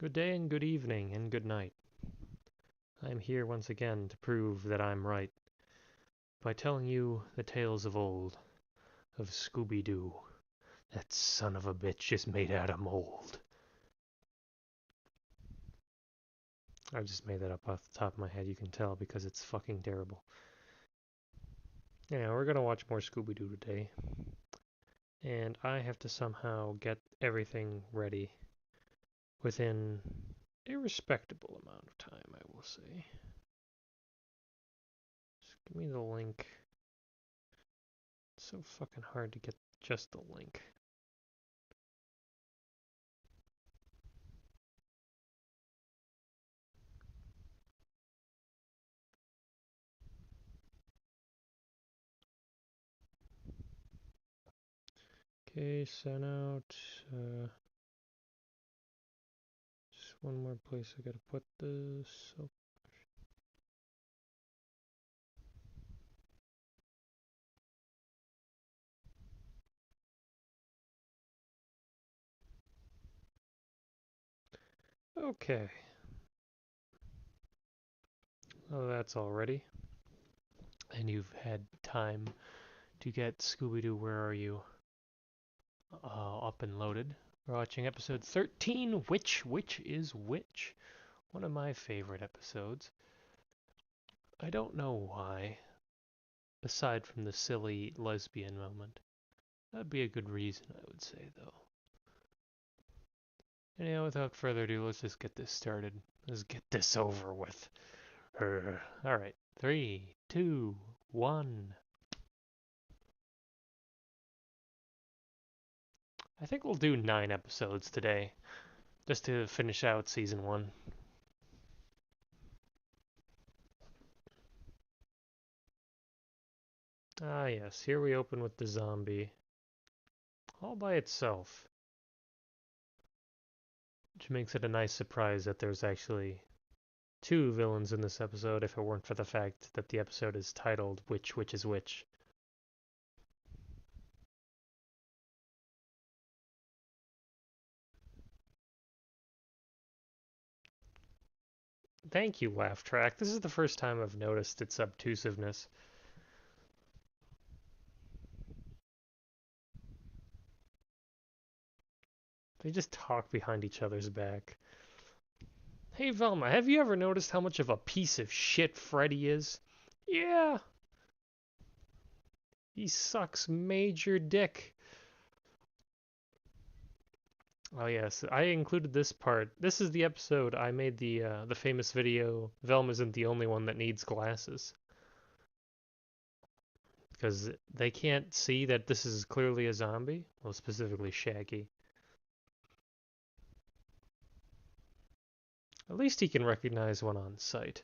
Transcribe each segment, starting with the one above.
Good day and good evening and good night. I'm here once again to prove that I'm right by telling you the tales of old, of Scooby-Doo. That son of a bitch is made out of mold. I just made that up off the top of my head, you can tell, because it's fucking terrible. Yeah, we're gonna watch more Scooby-Doo today. And I have to somehow get everything ready within a respectable amount of time, I will say. Just give me the link. It's so fucking hard to get just the link. Okay, sent out. Just one more place I gotta put this. So okay. Oh, that's all ready. And you've had time to get Scooby-Doo, Where Are You? Up and loaded. We're watching episode 13, Which is Which? One of my favorite episodes. I don't know why, aside from the silly lesbian moment. That'd be a good reason, I would say, though. Anyhow, without further ado, let's just get this started. Let's get this over with. Alright, 3, 2, 1. I think we'll do 9 episodes today, just to finish out season 1. Ah, yes, here we open with the zombie. All by itself. Which makes it a nice surprise that there's actually 2 villains in this episode if it weren't for the fact that the episode is titled Which is Which. Thank you, Laugh Track. This is the first time I've noticed its obtrusiveness. They just talk behind each other's back. Hey Velma, have you ever noticed how much of a piece of shit Freddy is? Yeah, he sucks major dick. Oh yes, I included this part. This is the episode I made the famous video. Velma isn't the only one that needs glasses because they can't see that this is clearly a zombie. Well, specifically Shaggy. At least he can recognize one on sight.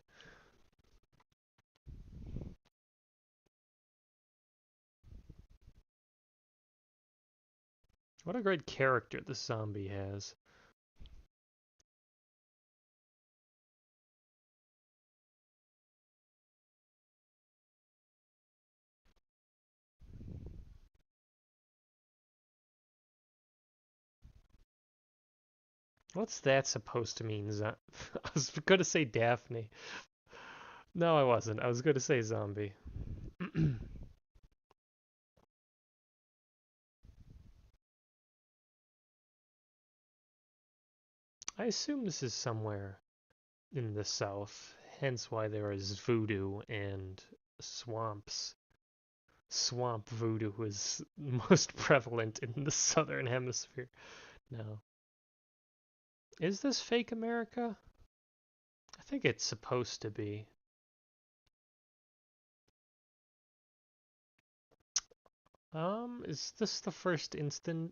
What a great character this zombie has. What's that supposed to mean? I was going to say Daphne. No, I wasn't. I was going to say zombie. I assume this is somewhere in the south, hence why there is voodoo and swamps. Swamp voodoo is most prevalent in the southern hemisphere. No. Is this fake America? I think it's supposed to be. Is this the first instant?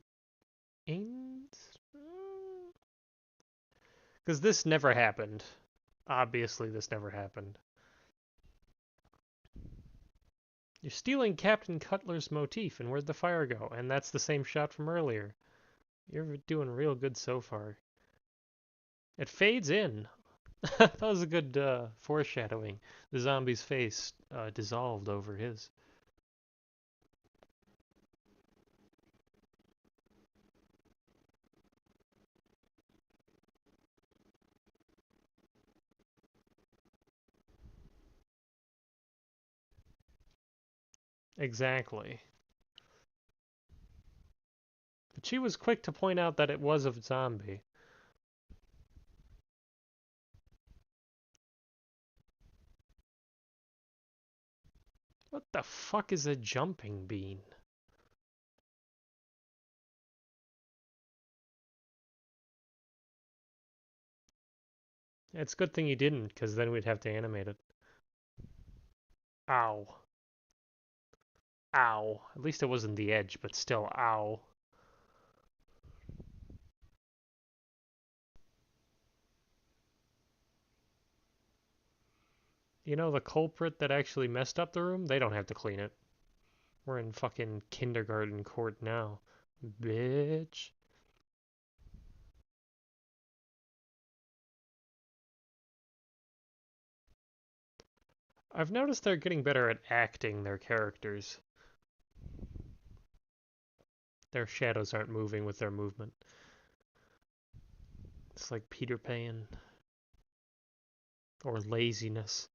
Because this never happened. Obviously, this never happened. You're stealing Captain Cutler's motif, and where'd the fire go? And that's the same shot from earlier. You're doing real good so far. It fades in. That was a good foreshadowing. The zombie's face dissolved over his. Exactly. But she was quick to point out that it was a zombie. What the fuck is a jumping bean? It's a good thing you didn't, because then we'd have to animate it. Ow. Ow. At least it wasn't the edge, but still, ow. You know, the culprit that actually messed up the room, they don't have to clean it. We're in fucking kindergarten court now. Bitch. I've noticed they're getting better at acting their characters. Their shadows aren't moving with their movement. It's like Peter Pan. Or laziness.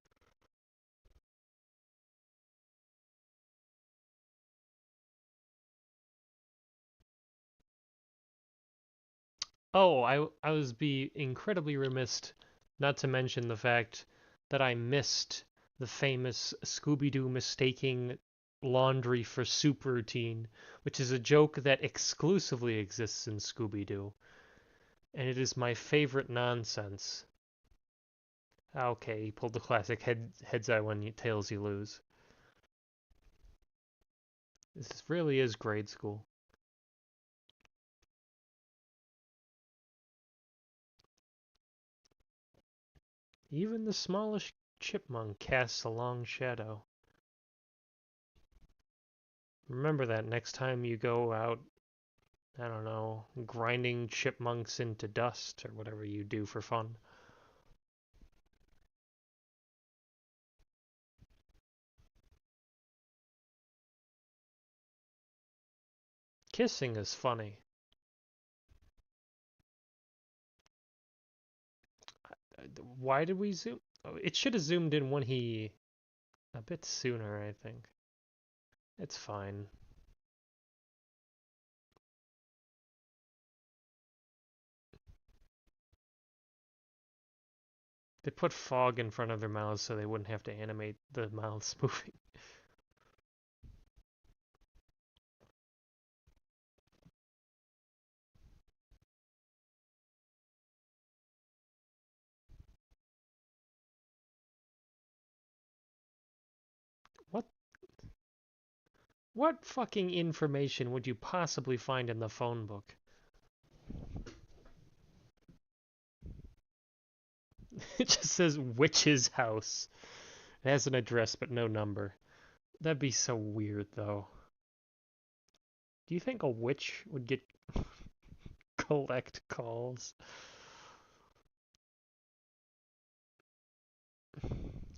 Oh, I was be incredibly remiss not to mention the fact that I missed the famous Scooby-Doo mistaking laundry for soup routine, which is a joke that exclusively exists in Scooby-Doo, and it is my favorite nonsense. Okay, he pulled the classic heads I win, tails you lose. This really is grade school. Even the smallest chipmunk casts a long shadow. Remember that next time you go out, I don't know, grinding chipmunks into dust or whatever you do for fun. Kissing is funny. Why did we zoom? Oh, it should have zoomed in when he... A bit sooner, I think. It's fine. They put fog in front of their mouths so they wouldn't have to animate the mouths moving. What what fucking information would you possibly find in the phone book? It just says witch's house. It has an address but no number. That'd be so weird though. Do you think a witch would get collect calls?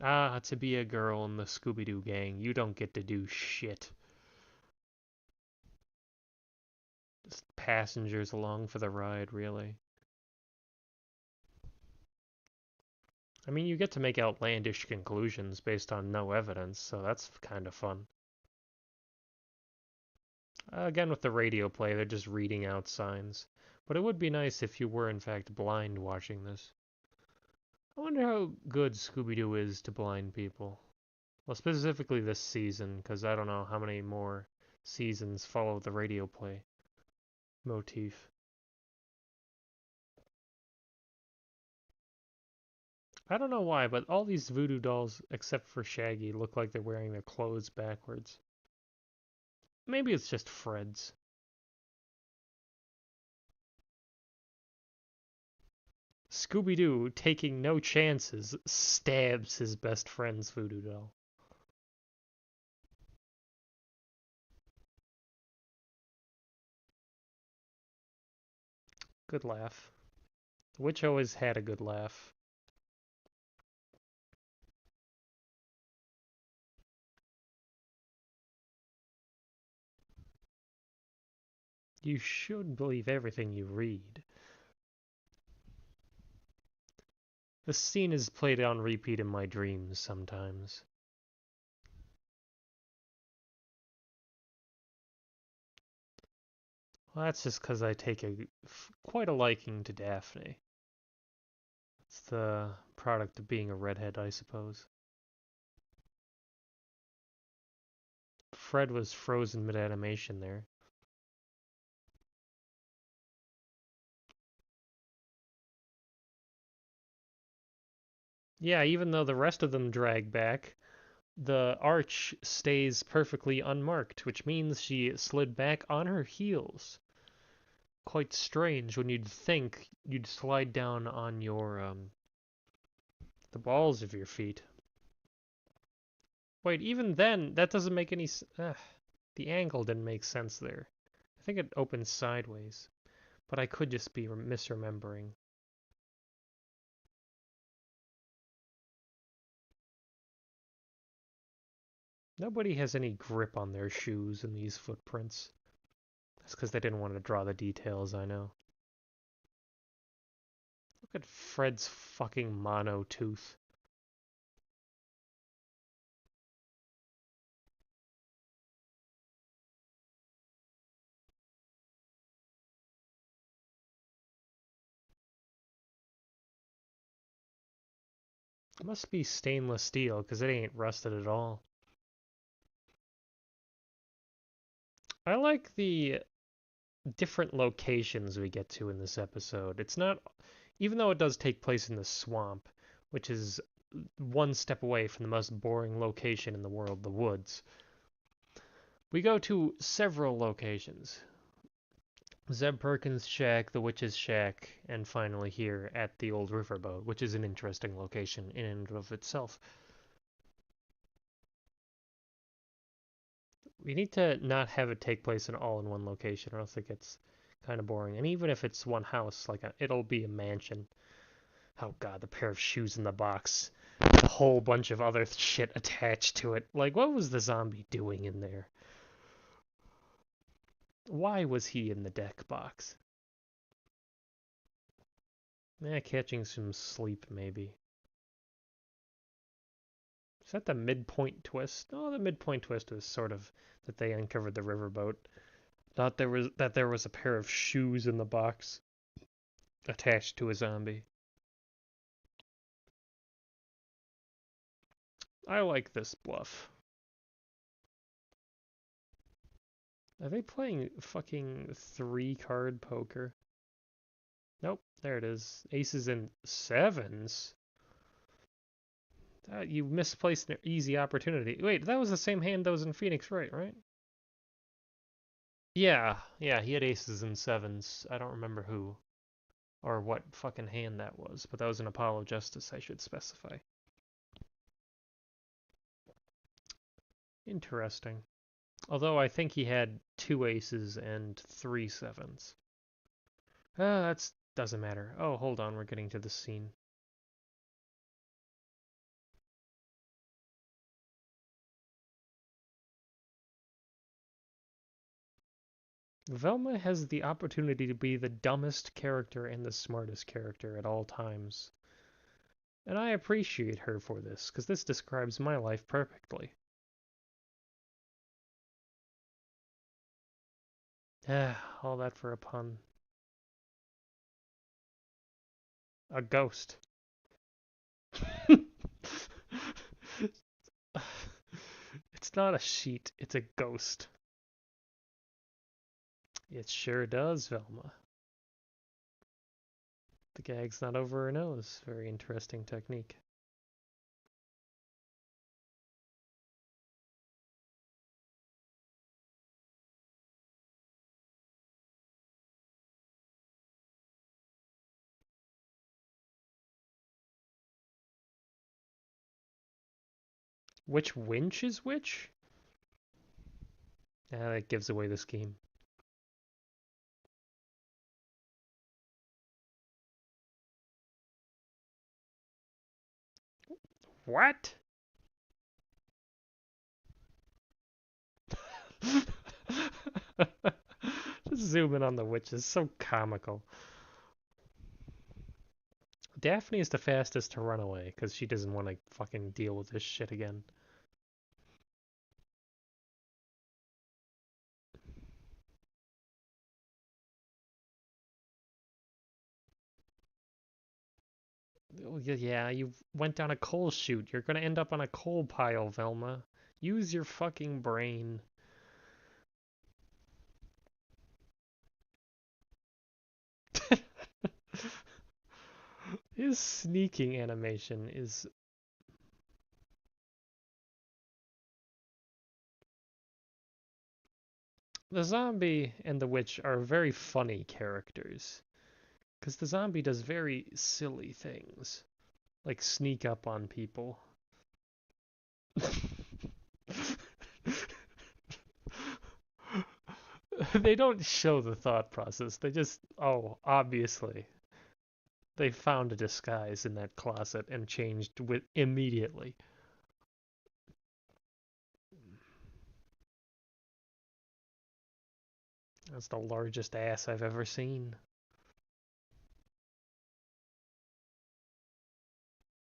Ah, to be a girl in the Scooby-Doo gang, you don't get to do shit. Just passengers along for the ride, really. I mean, you get to make outlandish conclusions based on no evidence, so that's kind of fun. Again, with the radio play, they're just reading out signs. But it would be nice if you were, in fact, blind watching this. I wonder how good Scooby-Doo is to blind people. Well, specifically this season, because I don't know how many more seasons follow the radio play motif. I don't know why, but all these voodoo dolls, except for Shaggy, look like they're wearing their clothes backwards. Maybe it's just Fred's. Scooby-Doo, taking no chances, stabs his best friend's voodoo doll. Good laugh. The witch always had a good laugh. You should believe everything you read. This scene is played on repeat in my dreams sometimes. Well, that's just because I take quite a liking to Daphne. It's the product of being a redhead, I suppose. Fred was frozen mid-animation there. Yeah, even though the rest of them drag back, the arch stays perfectly unmarked, which means she slid back on her heels. Quite strange when you'd think you'd slide down on your, the balls of your feet. Wait, even then, that doesn't make any the angle didn't make sense there. I think it opens sideways, but I could just be misremembering. Nobody has any grip on their shoes in these footprints. That's because they didn't want to draw the details, I know. Look at Fred's fucking mono tooth. It must be stainless steel, because it ain't rusted at all. I like the different locations we get to in this episode. It's not, even though it does take place in the swamp, which is one step away from the most boring location in the world, the woods. We go to several locations. Zeb Perkins' shack, the witch's shack, and finally here at the old riverboat, which is an interesting location in and of itself. We need to not have it take place all in one location, or else it gets kind of boring. And even if it's one house, it'll be a mansion. Oh god, the pair of shoes in the box, a whole bunch of other shit attached to it. Like, what was the zombie doing in there? Why was he in the deck box? Catching some sleep, maybe. Is that the midpoint twist? Oh, the midpoint twist was sort of that they uncovered the riverboat. Not there was a pair of shoes in the box attached to a zombie. I like this bluff. Are they playing fucking 3-card poker? Nope, there it is. Aces and sevens? You misplaced an easy opportunity. Wait, that was the same hand that was in Phoenix Wright, right? Yeah, he had aces and sevens. I don't remember who or what fucking hand that was, but that was an Apollo Justice, I should specify. Interesting. Although I think he had 2 aces and 3 sevens. That doesn't matter. Oh, hold on, we're getting to the scene. Velma has the opportunity to be the dumbest character and the smartest character at all times. And I appreciate her for this, because this describes my life perfectly. All that for a pun. A ghost. It's not a sheet, it's a ghost. It sure does, Velma. The gag's not over her nose. Very interesting technique. Which winch is which? That gives away the scheme. What? Just zoom in on the witch is so comical. Daphne is the fastest to run away because she doesn't want to fucking deal with this shit again. Oh, yeah, you went down a coal chute. You're gonna end up on a coal pile, Velma. Use your fucking brain. His sneaking animation is... The zombie and the witch are very funny characters. Because the zombie does very silly things. Like sneak up on people. They don't show the thought process. They just, oh, obviously. They found a disguise in that closet and changed with immediately. That's the largest ass I've ever seen.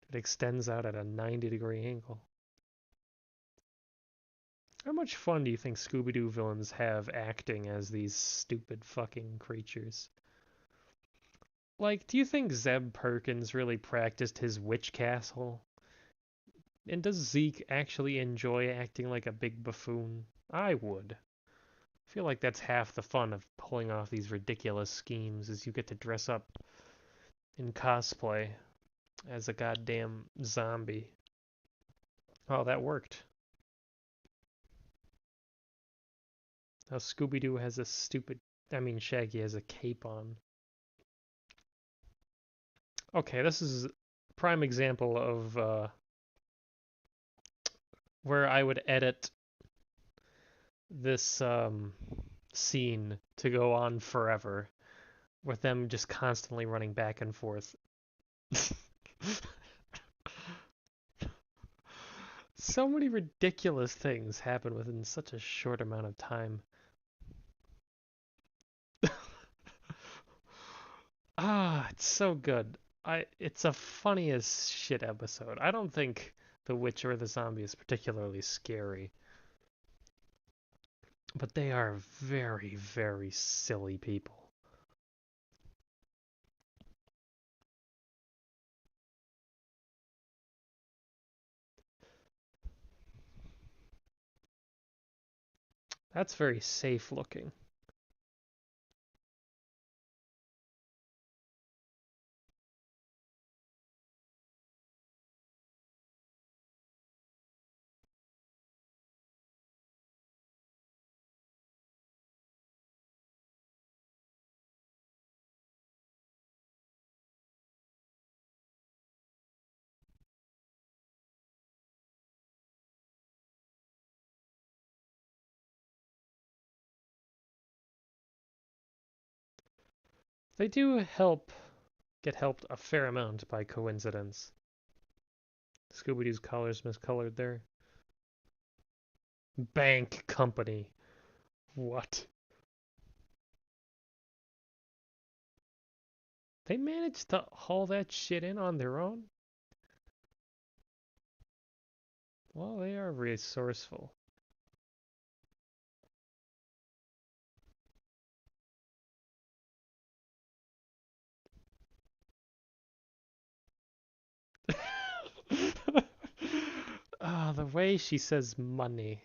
It extends out at a 90-degree angle. How much fun do you think Scooby-Doo villains have acting as these stupid fucking creatures? Like, do you think Zeb Perkins really practiced his witch castle? And does Zeke actually enjoy acting like a big buffoon? I would. I feel like that's half the fun of pulling off these ridiculous schemes is you get to dress up in cosplay as a goddamn zombie. Oh, that worked. Now Scooby-Doo has a stupid... I mean, Shaggy has a cape on. Okay, this is a prime example of where I would edit this scene to go on forever with them just constantly running back and forth. So many ridiculous things happen within such a short amount of time. It's so good. It's a funny as shit episode. I don't think the witch or the zombie is particularly scary, but they are very, very silly people. That's very safe looking. They do get helped a fair amount by coincidence. Scooby-Doo's collar's miscolored there. Bank company. What? They managed to haul that shit in on their own? Well, they are resourceful. The way she says money.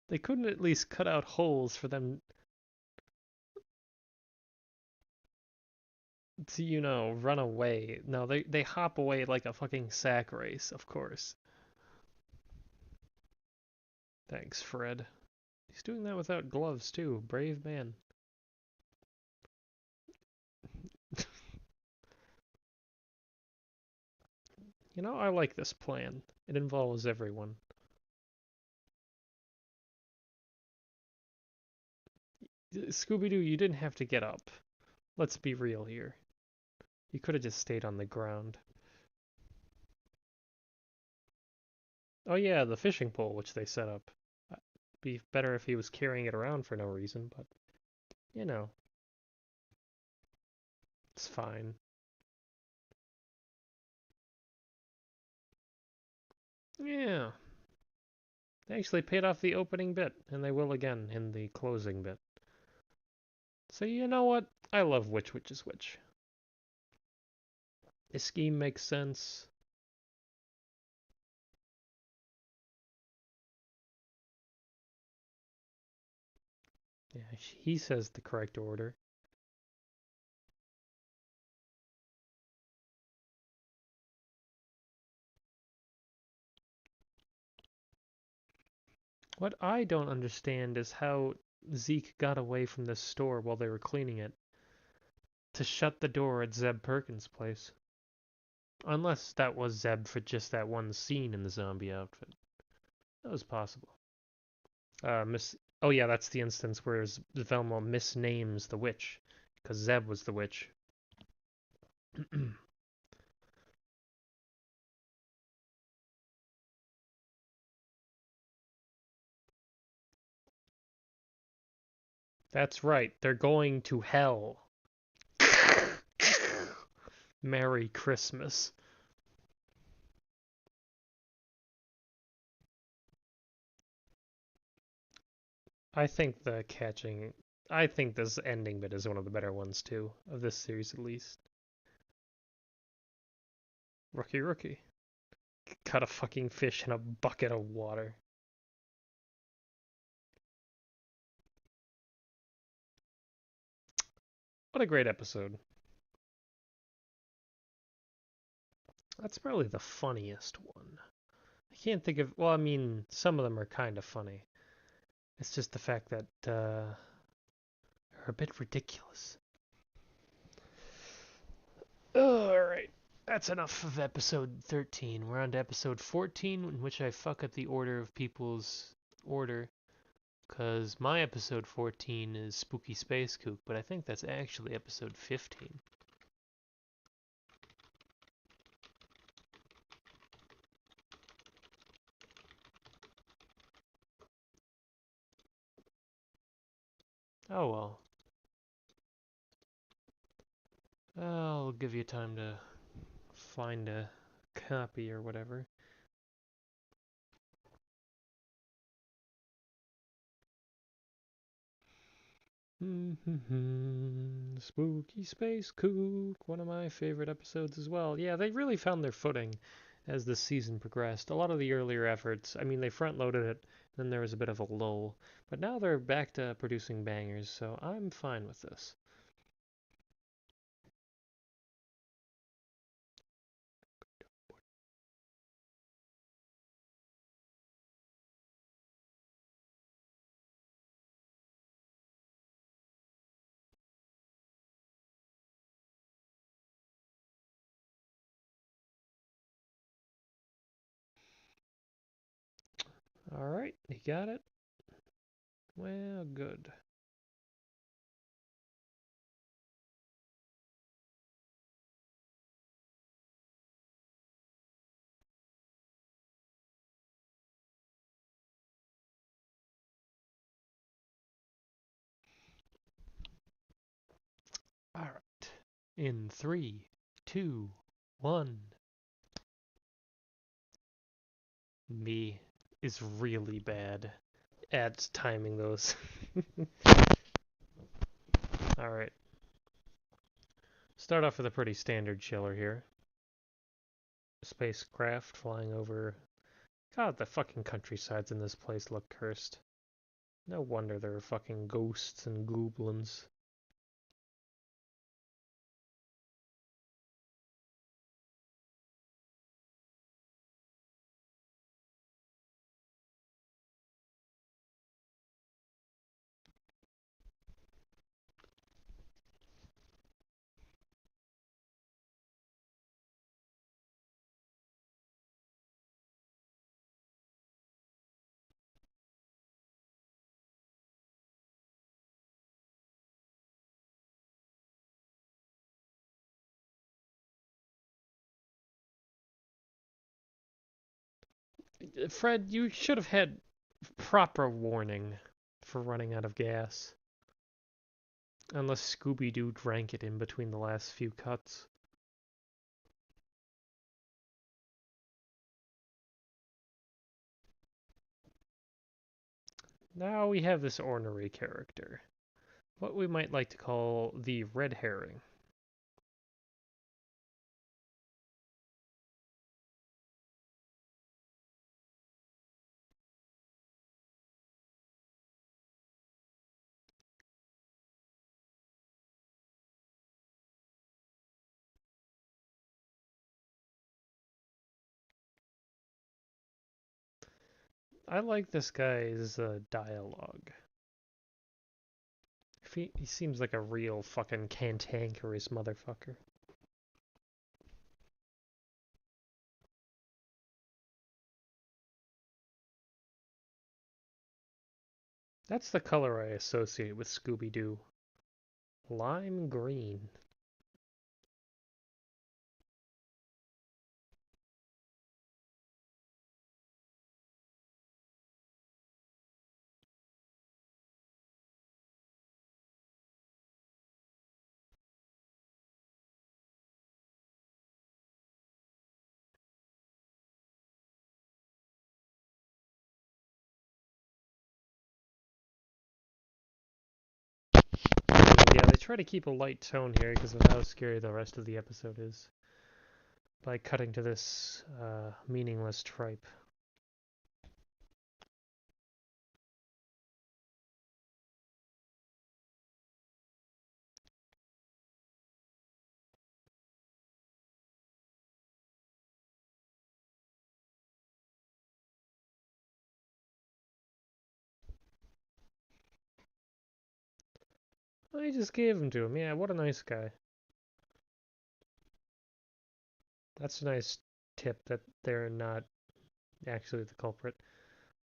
They couldn't at least cut out holes for them to, run away. No, they hop away like a fucking sack race, of course. Thanks, Fred. He's doing that without gloves, too. Brave man. I like this plan. It involves everyone. Scooby-Doo, you didn't have to get up. Let's be real here. You could have just stayed on the ground. Oh yeah, the fishing pole which they set up. Be better if he was carrying it around for no reason, but you know, it's fine. Yeah. They actually paid off the opening bit, and they will again in the closing bit. So you know what? I love which is which. The scheme makes sense. Yeah, he says the correct order. What I don't understand is how Zeke got away from this store while they were cleaning it to shut the door at Zeb Perkins' place. Unless that was Zeb for just that one scene in the zombie outfit. That was possible. Miss. Oh yeah, that's the instance where Velma misnames the witch because Zeb was the witch. That's right. They're going to hell. Merry Christmas. I think the catching. I think this ending bit is one of the better ones too of this series at least. Rookie. Cut a fucking fish in a bucket of water. What a great episode. That's probably the funniest one. I can't think of. Well, I mean, some of them are kind of funny. It's just the fact that are a bit ridiculous. Alright. That's enough of episode 13. We're on to episode 14, in which I fuck up the order of people's order. Because my episode 14 is Spooky Space Kook, but I think that's actually episode 15. Oh well. I'll give you time to find a copy or whatever. Spooky Space Kook, one of my favorite episodes as well. Yeah, they really found their footing as the season progressed. A lot of the earlier efforts, I mean, they front loaded it, then there was a bit of a lull, but now they're back to producing bangers, so I'm fine with this. Alright, you got it? Well, good. Alright. In three, two, one. Me is really bad at timing those. Alright. Start off with a pretty standard chiller here. Spacecraft flying over. God, the fucking countrysides in this place look cursed. No wonder there are fucking ghosts and goblins. Fred, you should have had proper warning for running out of gas. Unless Scooby Doo drank it in between the last few cuts. Now we have this ornery character. what we might like to call the red herring. I like this guy's dialogue. He seems like a real fucking cantankerous motherfucker. That's the color I associate with Scooby-Doo. Lime green. Yeah, they try to keep a light tone here because of how scary the rest of the episode is by cutting to this meaningless tripe. I just gave them to him. Yeah, what a nice guy. That's a nice tip that they're not actually the culprit.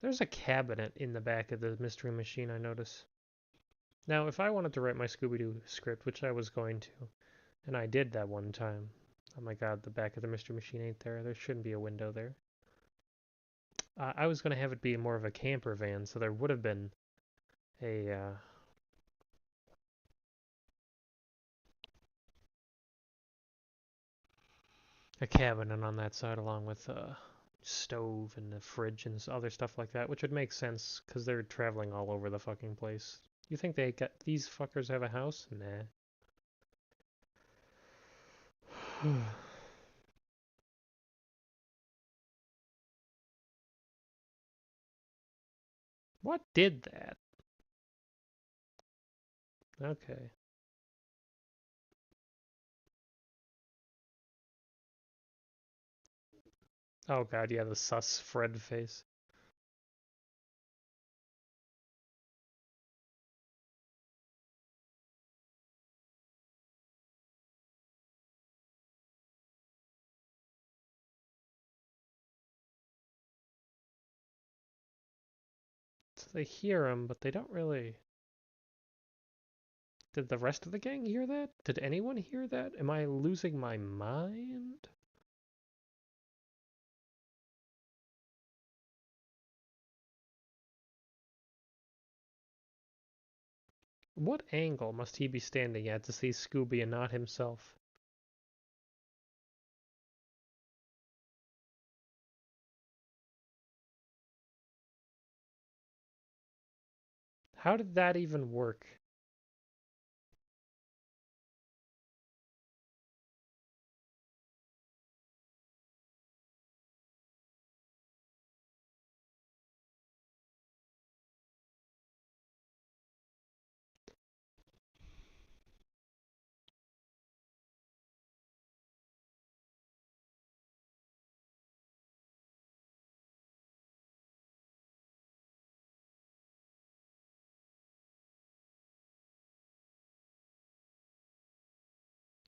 There's a cabinet in the back of the mystery machine, I notice. Now, if I wanted to write my Scooby-Doo script, which I was going to, and I did that one time. Oh my god, the back of the mystery machine ain't there. There shouldn't be a window there. I was going to have it be more of a camper van, so there would have been a cabinet on that side along with a stove and a fridge and other stuff like that, which would make sense because they're traveling all over the fucking place. You think these fuckers have a house? Nah. What did that? Okay. Oh god, yeah, the sus Fred face. So they hear him, but they don't really. Did the rest of the gang hear that? Did anyone hear that? Am I losing my mind? What angle must he be standing at to see Scooby and not himself? How did that even work?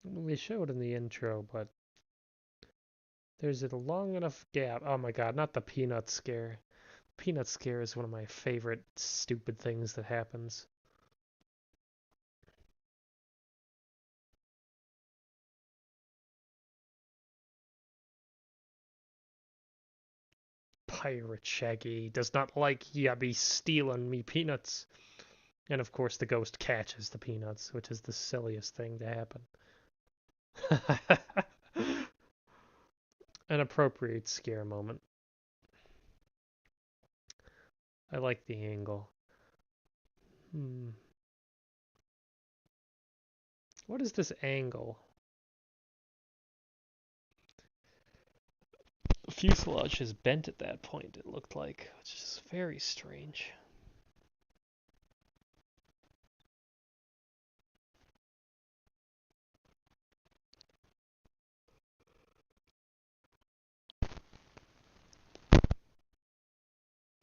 We showed in the intro, but there's a long enough gap. Oh my god, not the peanut scare. Peanut scare is one of my favorite stupid things that happens. Pirate Shaggy does not like ya be stealing me peanuts. And of course the ghost catches the peanuts, which is the silliest thing to happen. An appropriate scare moment. I like the angle. What is this angle? The fuselage is bent at that point, it looked like, which is very strange.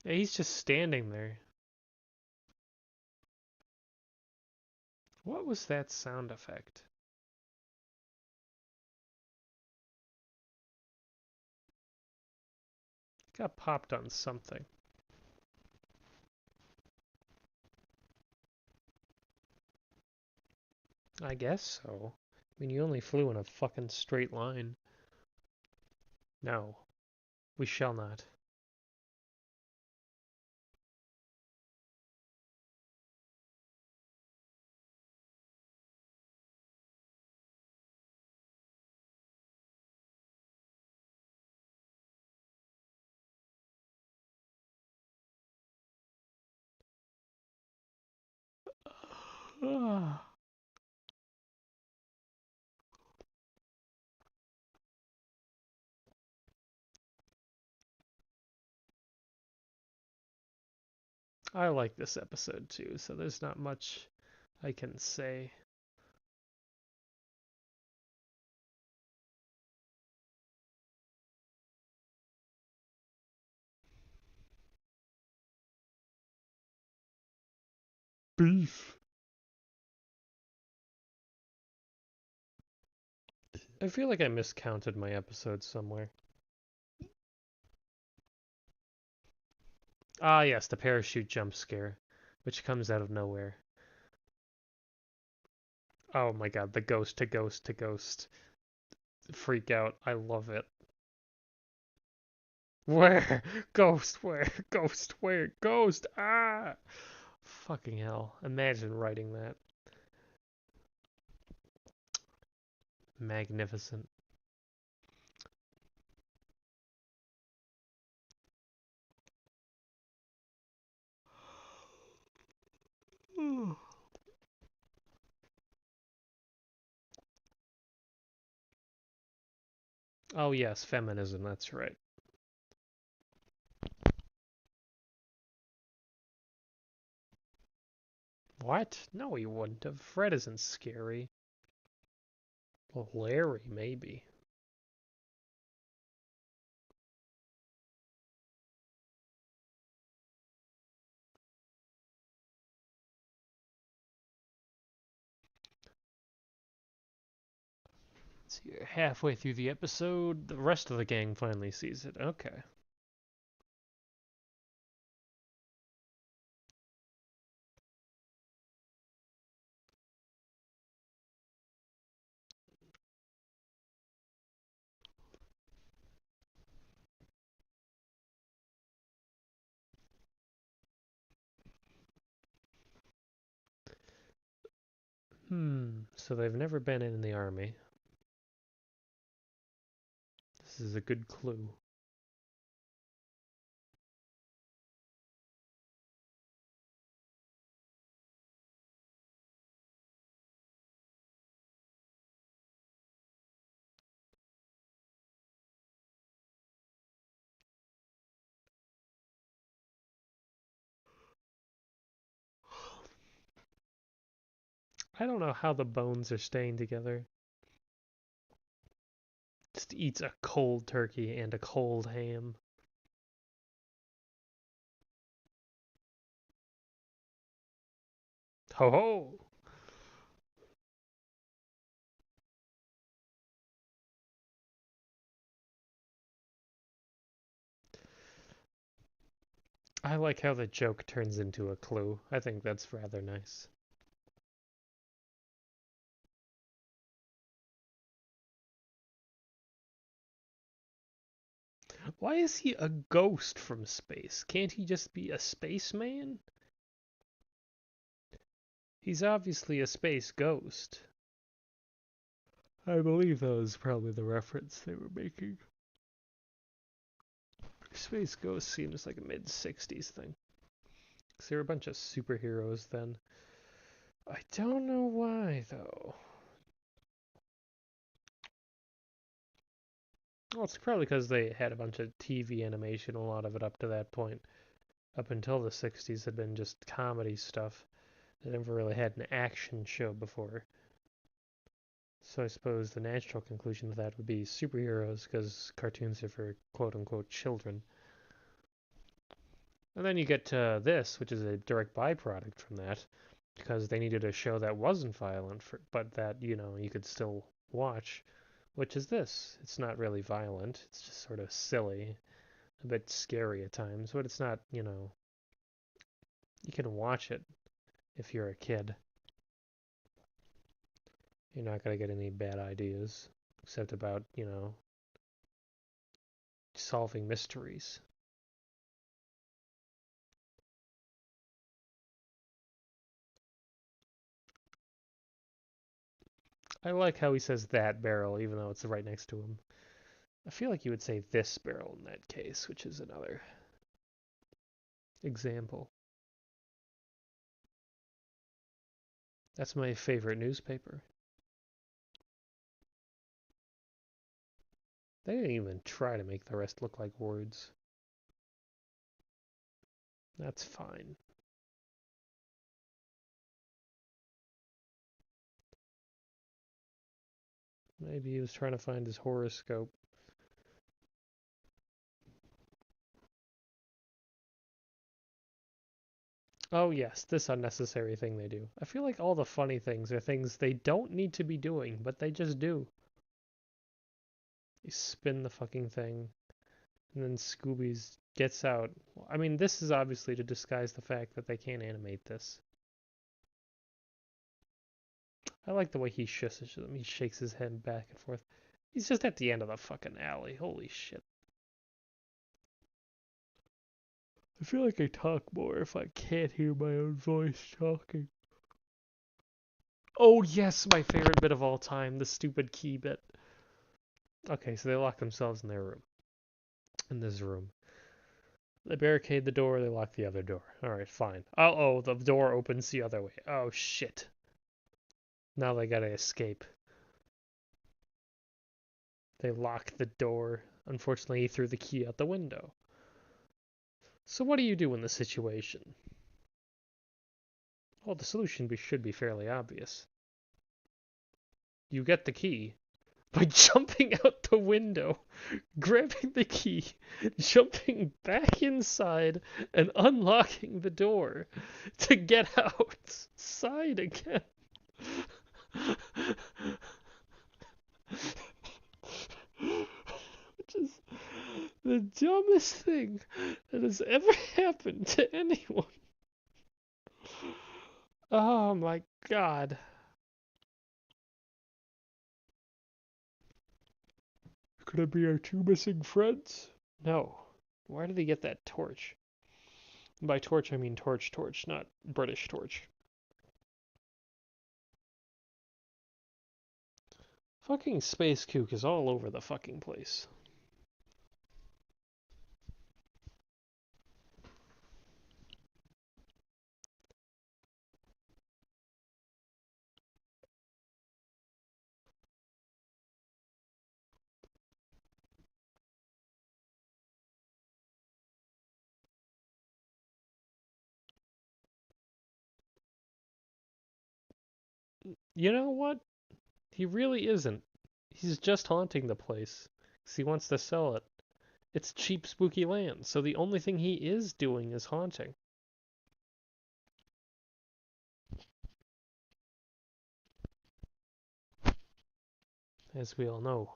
Yeah, he's just standing there. What was that sound effect? It got popped on something. I guess so. I mean, you only flew in a fucking straight line. No, we shall not. I like this episode too, so there's not much I can say. Beef. I feel like I miscounted my episodes somewhere. Ah, yes, the parachute jump scare, which comes out of nowhere. Oh my god, the ghost to ghost to ghost freak out. I love it. Where? Ghost, where? Ghost, where? Ghost! Ah! Fucking hell. Imagine writing that. Magnificent. Oh, yes, feminism, that's right. What? No, he wouldn't have. Fred isn't scary. Well, Larry, maybe. So you're halfway through the episode. The rest of the gang finally sees it. Okay. So they've never been in the army. This is a good clue. I don't know how the bones are staying together. Just eats a cold turkey and a cold ham. Ho ho! I like how the joke turns into a clue. I think that's rather nice. Why is he a ghost from space? Can't he just be a spaceman? He's obviously a space ghost. I believe that was probably the reference they were making. Space Ghost seems like a mid-60s thing. Because there were a bunch of superheroes then. I don't know why, though. Well, it's probably because they had a bunch of TV animation, a lot of it up to that point. Up until the 60s had been just comedy stuff. They never really had an action show before. So I suppose the natural conclusion of that would be superheroes, because cartoons are for quote unquote children. And then you get to this, which is a direct byproduct from that, because they needed a show that wasn't violent, but that, you could still watch, which is this. It's not really violent, it's just sort of silly, a bit scary at times, but it's not, you can watch it if you're a kid. You're not going to get any bad ideas, except about, solving mysteries. I like how he says that barrel, even though it's right next to him. I feel like you would say this barrel in that case, which is another example. That's my favorite newspaper. They didn't even try to make the rest look like words. That's fine. Maybe he was trying to find his horoscope. Oh yes, this unnecessary thing they do. I feel like all the funny things are things they don't need to be doing, but they just do. They spin the fucking thing, and then Scooby's gets out. I mean, this is obviously to disguise the fact that they can't animate this. I like the way he shushes them. He shakes his head back and forth. He's just at the end of the fucking alley. Holy shit. I feel like I talk more if I can't hear my own voice talking. Oh yes, my favorite bit of all time, the stupid key bit. Okay, so they lock themselves in their room. In this room. They barricade the door, they lock the other door. Alright, fine. Oh, the door opens the other way. Oh shit. Now they gotta escape. They lock the door. Unfortunately, he threw the key out the window. So what do you do in this situation? Well, the solution should be fairly obvious. You get the key by jumping out the window, grabbing the key, jumping back inside, and unlocking the door to get outside again. Which is the dumbest thing that has ever happened to anyone. Oh my god. Could it be our two missing friends? No. Where did he get that torch? And by torch, I mean torch, not British torch. Fucking space kook is all over the fucking place. You know what? He really isn't. He's just haunting the place. 'Cause he wants to sell it. It's cheap, spooky land, so the only thing he is doing is haunting. As we all know,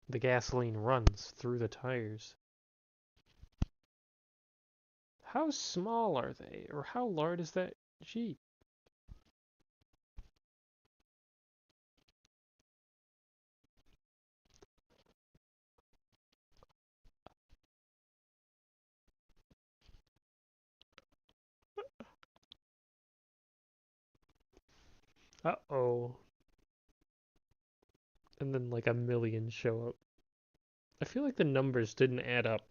the gasoline runs through the tires. How small are they? Or how large is that Jeep? Uh-oh. And then like a million show up. I feel like the numbers didn't add up.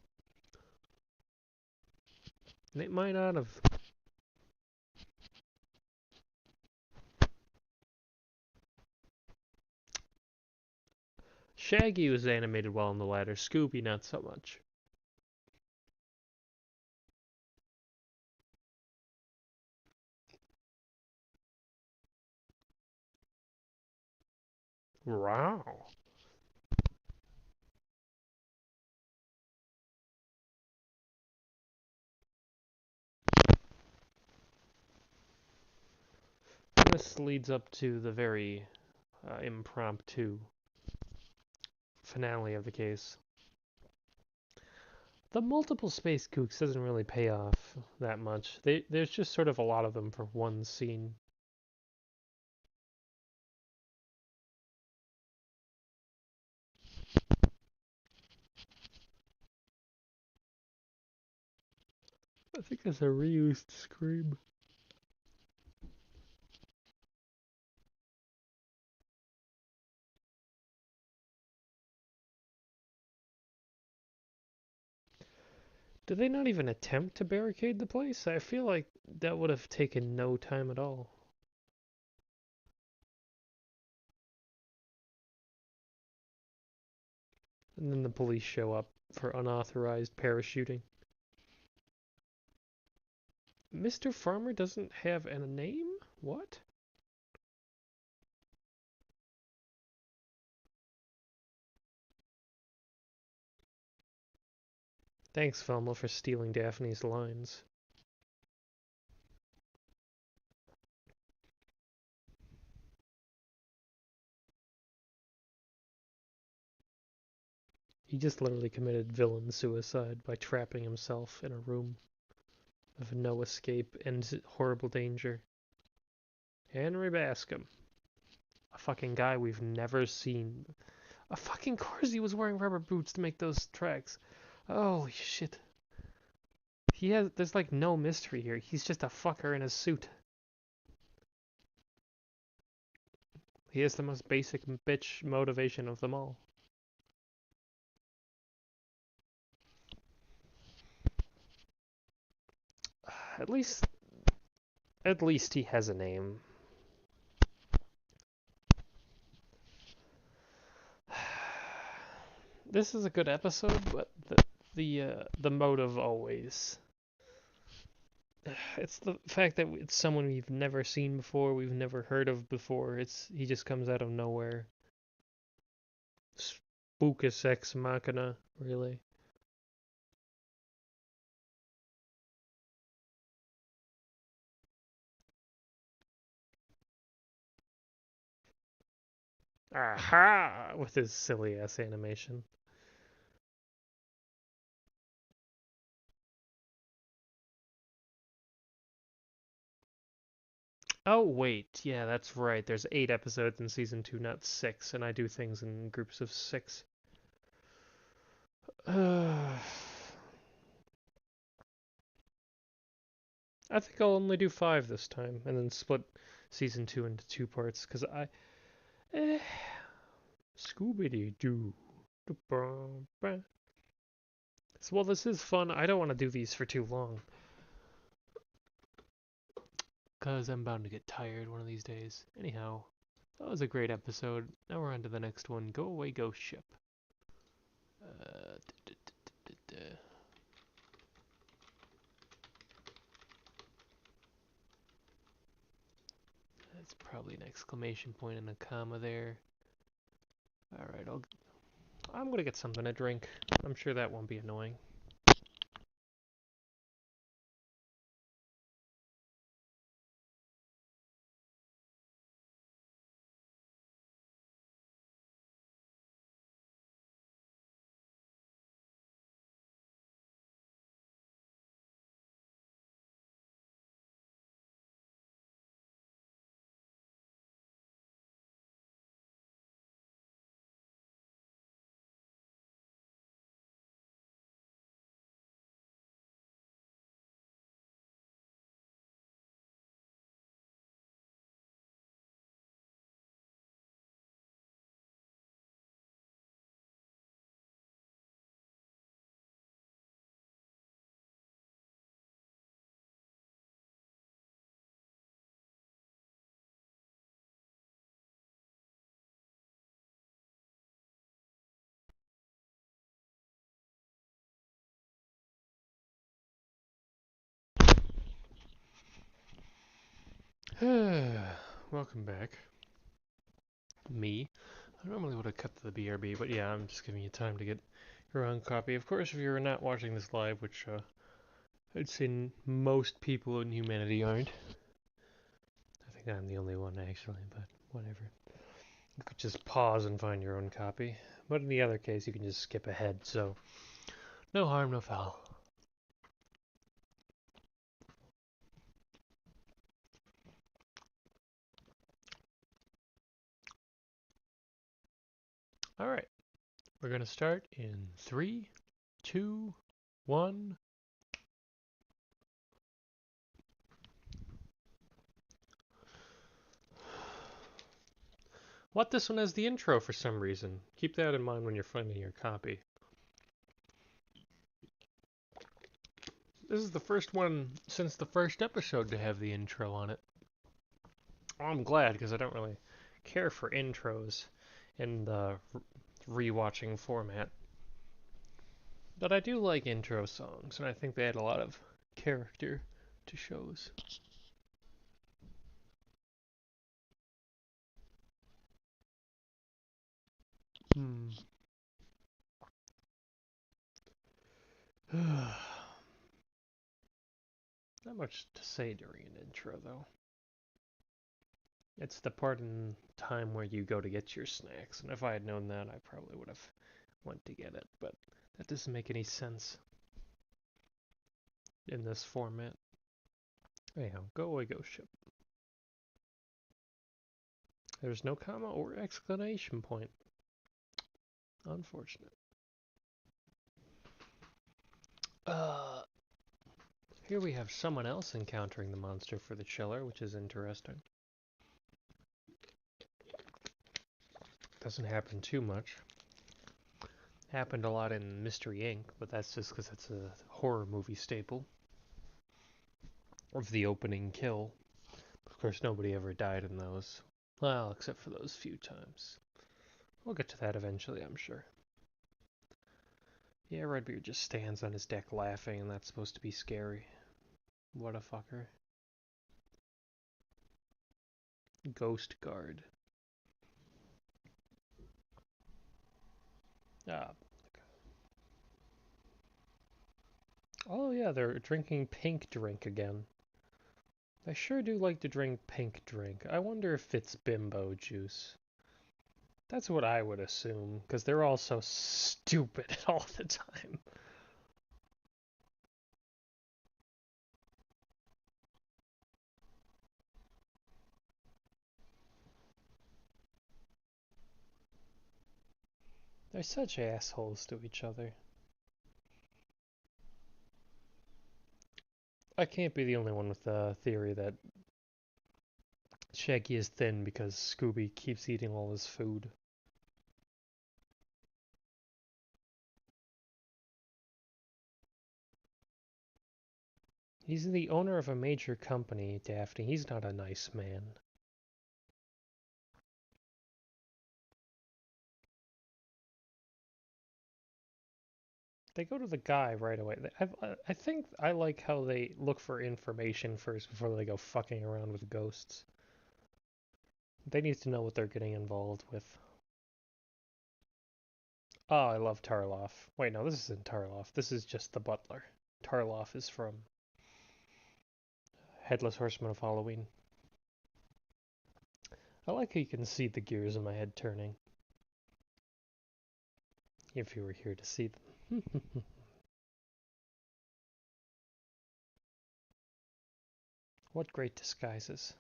They might not have. Shaggy was animated well in the latter. Scooby, not so much. Wow. This leads up to the very impromptu finale of the case. The multiple space kooks doesn't really pay off that much. There's just sort of a lot of them for one scene. I think that's a reused scream. Did they not even attempt to barricade the place? I feel like that would have taken no time at all. And then the police show up for unauthorized parachuting. Mr. Farmer doesn't have a name? What? Thanks, Velma, for stealing Daphne's lines. He just literally committed villain suicide by trapping himself in a room of no escape and horrible danger. Henry Bascom. A fucking guy we've never seen. Of course he was wearing rubber boots to make those tracks. Holy shit. There's like no mystery here. He's just a fucker in a suit. He has the most basic bitch motivation of them all. At least he has a name. This is a good episode, but the motive always. It's the fact that it's someone we've never seen before, we've never heard of before. He just comes out of nowhere. Spookus ex machina, really. Aha! With his silly ass animation. Oh, wait. Yeah, that's right. There's 8 episodes in season 2, not 6, and I do things in groups of 6. I think I'll only do 5 this time, and then split season 2 into 2 parts, because Scooby-Doo. Well, this is fun. I don't want to do these for too long. Because I'm bound to get tired one of these days. Anyhow, that was a great episode. Now we're on to the next one. Go away, ghost ship. Uh, That's probably an exclamation point and a comma there. Alright, I'm gonna get something to drink. I'm sure that won't be annoying. Welcome back. Me. I normally would have cut to the BRB, but yeah, I'm just giving you time to get your own copy. Of course, if you're not watching this live, which I'd say most people in humanity aren't. I think I'm the only one actually, but whatever. You could just pause and find your own copy. But in the other case, you can just skip ahead, so no harm, no foul. Alright, we're going to start in 3, 2, 1. What this one as the intro for some reason. Keep that in mind when you're finding your copy. This is the first one since the first episode to have the intro on it. Well, I'm glad because I don't really care for intros in the rewatching format. But I do like intro songs, and I think they add a lot of character to shows. Hmm. Not much to say during an intro, though. It's the part in time where you go to get your snacks, and if I had known that, I probably would have went to get it, but that doesn't make any sense in this format. Anyhow, go away, ghost ship. There's no comma or exclamation point. Unfortunate. Uh, Here we have someone else encountering the monster for the chiller, which is interesting. Doesn't happen too much. Happened a lot in Mystery Inc., but that's just because it's a horror movie staple. Of the opening kill. Of course, nobody ever died in those. Well, except for those few times. We'll get to that eventually, I'm sure. Yeah, Redbeard just stands on his deck laughing, and that's supposed to be scary. What a fucker. Ghost Guard. Ah. Oh yeah, they're drinking pink drink again. I sure do like to drink pink drink. I wonder if it's bimbo juice. That's what I would assume, because they're all so stupid all the time. They're such assholes to each other. I can't be the only one with the theory that Shaggy is thin because Scooby keeps eating all his food. He's the owner of a major company, Daphne. He's not a nice man. They go to the guy right away. I think I like how they look for information first before they go fucking around with ghosts. They need to know what they're getting involved with. Oh, I love Tarloff. Wait, no, this isn't Tarloff. This is just the butler. Tarloff is from Headless Horseman of Halloween. I like how you can see the gears in my head turning. If you were here to see them. What great disguises.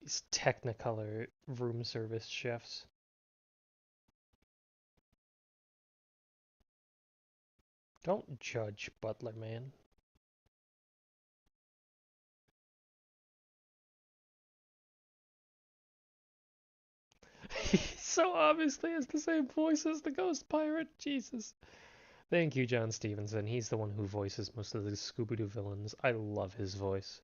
These Technicolor room service chefs. Don't judge, butler man. He so obviously has the same voice as the ghost pirate. Jesus. Thank you, John Stevenson. He's the one who voices most of the Scooby-Doo villains. I love his voice.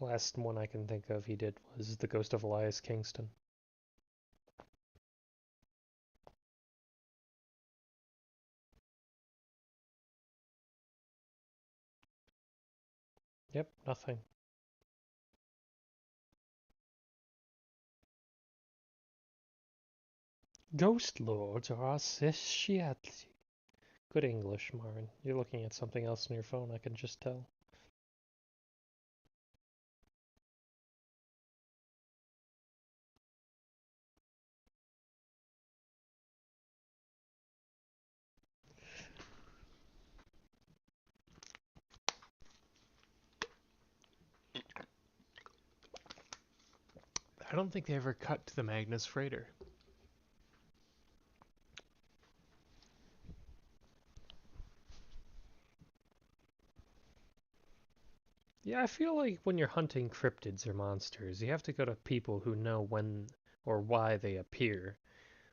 Last one I can think of he did was The Ghost of Elias Kingston. Yep, nothing. Ghost lords are associates. Good English, Marin. You're looking at something else on your phone, I can just tell. I don't think they ever cut to the Magnus Freighter. Yeah, I feel like when you're hunting cryptids or monsters, you have to go to people who know when or why they appear,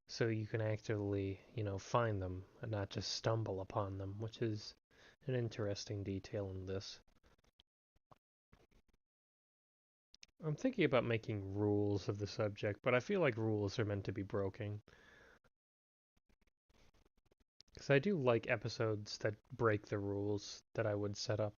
so you can actually, find them and not just stumble upon them, which is an interesting detail in this. I'm thinking about making rules of the subject, but I feel like rules are meant to be broken. Because I do like episodes that break the rules that I would set up.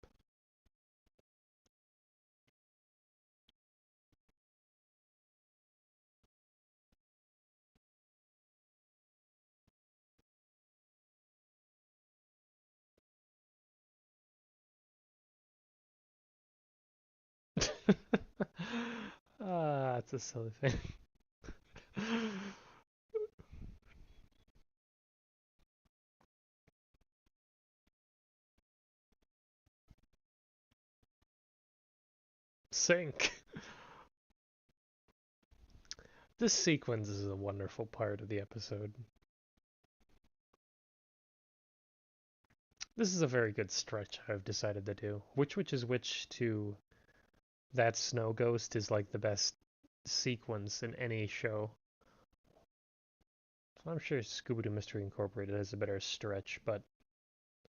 It's a silly thing. Sync. This sequence is a wonderful part of the episode. This is a very good stretch I've decided to do. Which is which to that snow ghost is like the best sequence in any show. I'm sure Scooby Doo Mystery Incorporated has a better stretch, but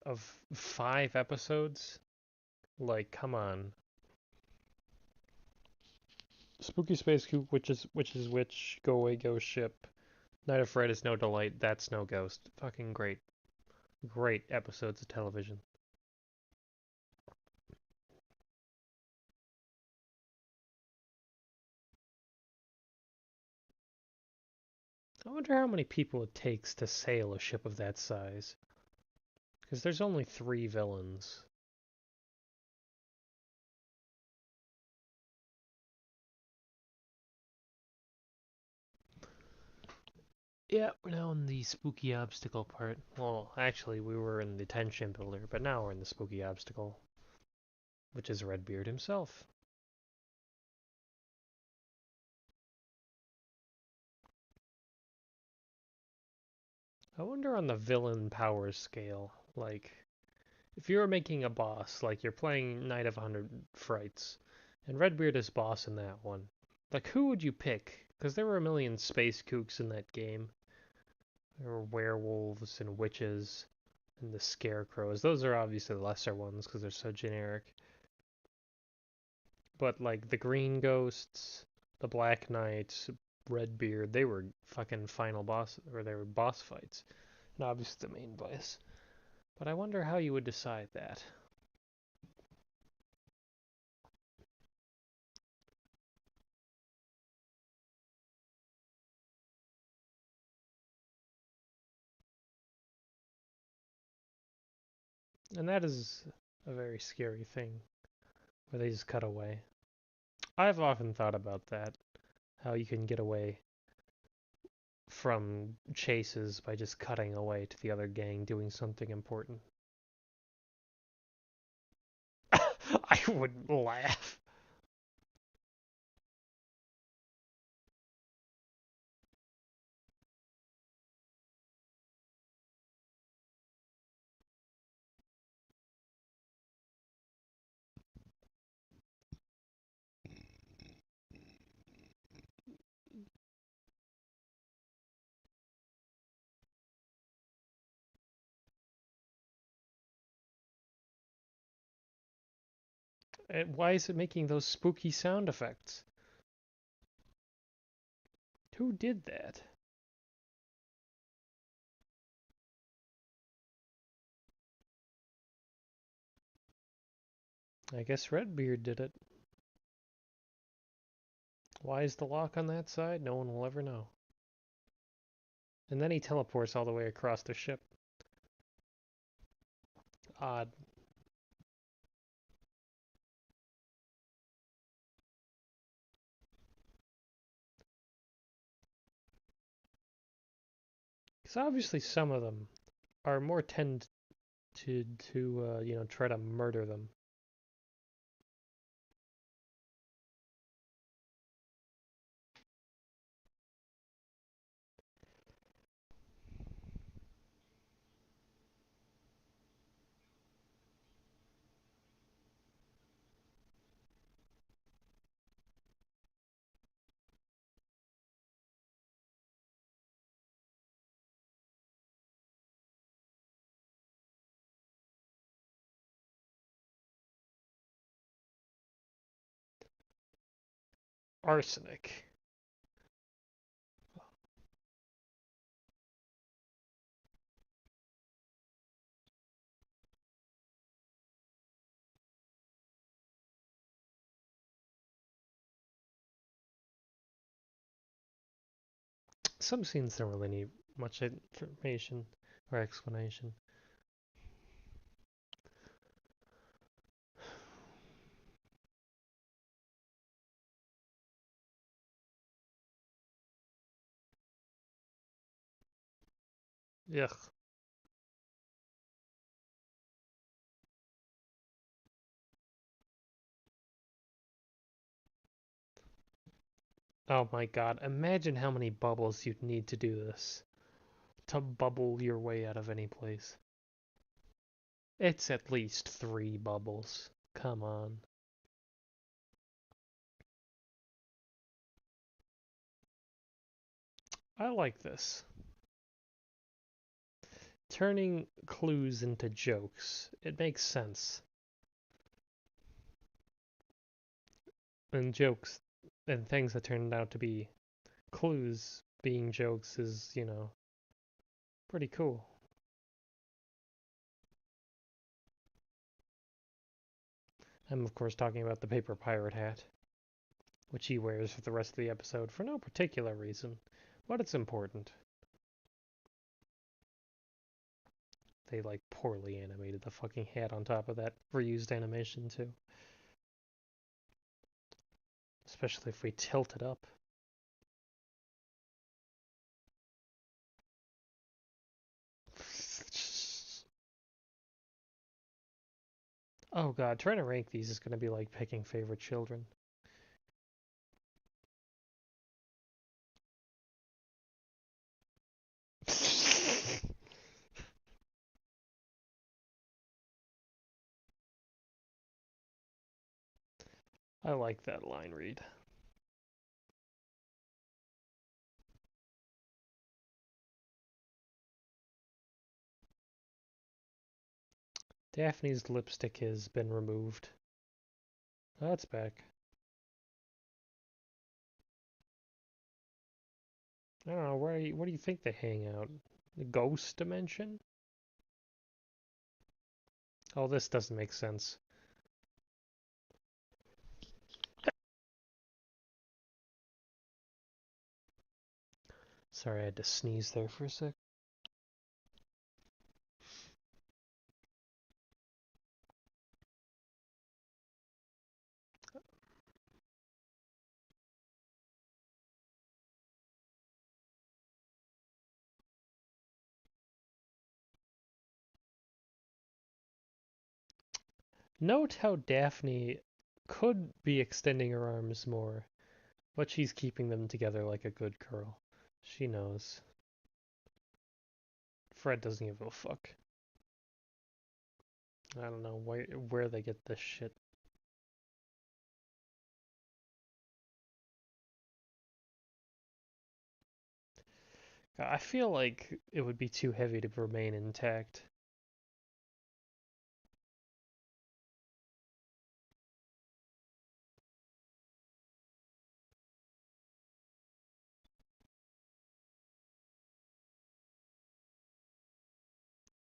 of 5 episodes, like, come on. Spooky Space Coop, which, Go Away Ghost Ship, Night of Fright is No Delight, That's No Ghost. Fucking great. Great episodes of television. I wonder how many people it takes to sail a ship of that size. Because there's only 3 villains. Yeah, we're now in the spooky obstacle part. Well, actually, we were in the tension builder, but now we're in the spooky obstacle, which is Redbeard himself. I wonder on the villain power scale, like, if you were making a boss, like you're playing Night of 100 Frights, and Redbeard is boss in that one, like, who would you pick? Because there were a million space kooks in that game. There were werewolves and witches and the scarecrows. Those are obviously the lesser ones because they're so generic. But like the green ghosts, the black knights, Redbeard, they were fucking final boss, or they were boss fights. And obviously the main boss. But I wonder how you would decide that. And that is a very scary thing, where they just cut away. I've often thought about that, how you can get away from chases by just cutting away to the other gang doing something important. I would laugh. And why is it making those spooky sound effects? Who did that? I guess Redbeard did it. Why is the lock on that side? No one will ever know. And then he teleports all the way across the ship. Odd. Because obviously some of them are more tend to try to murder them. Arsenic. Some scenes don't really need much information or explanation. Ugh. Oh my god, imagine how many bubbles you'd need to do this. To bubble your way out of any place. It's at least 3 bubbles. Come on. I like this. Turning clues into jokes. It makes sense. And jokes and things that turned out to be clues being jokes is pretty cool. I'm, of course, talking about the paper pirate hat, which he wears for the rest of the episode for no particular reason, but it's important. They, like, poorly animated the fucking hat on top of that reused animation, too. Especially if we tilt it up. Oh god, trying to rank these is going to be like picking favorite children. I like that line read. Daphne's lipstick has been removed. Oh, it's back. I don't know, where do you think they hang out? The ghost dimension? Oh, this doesn't make sense. Sorry, I had to sneeze there for a sec. Note how Daphne could be extending her arms more, but she's keeping them together like a good girl. She knows. Fred doesn't give a fuck. I don't know where they get this shit. I feel like it would be too heavy to remain intact.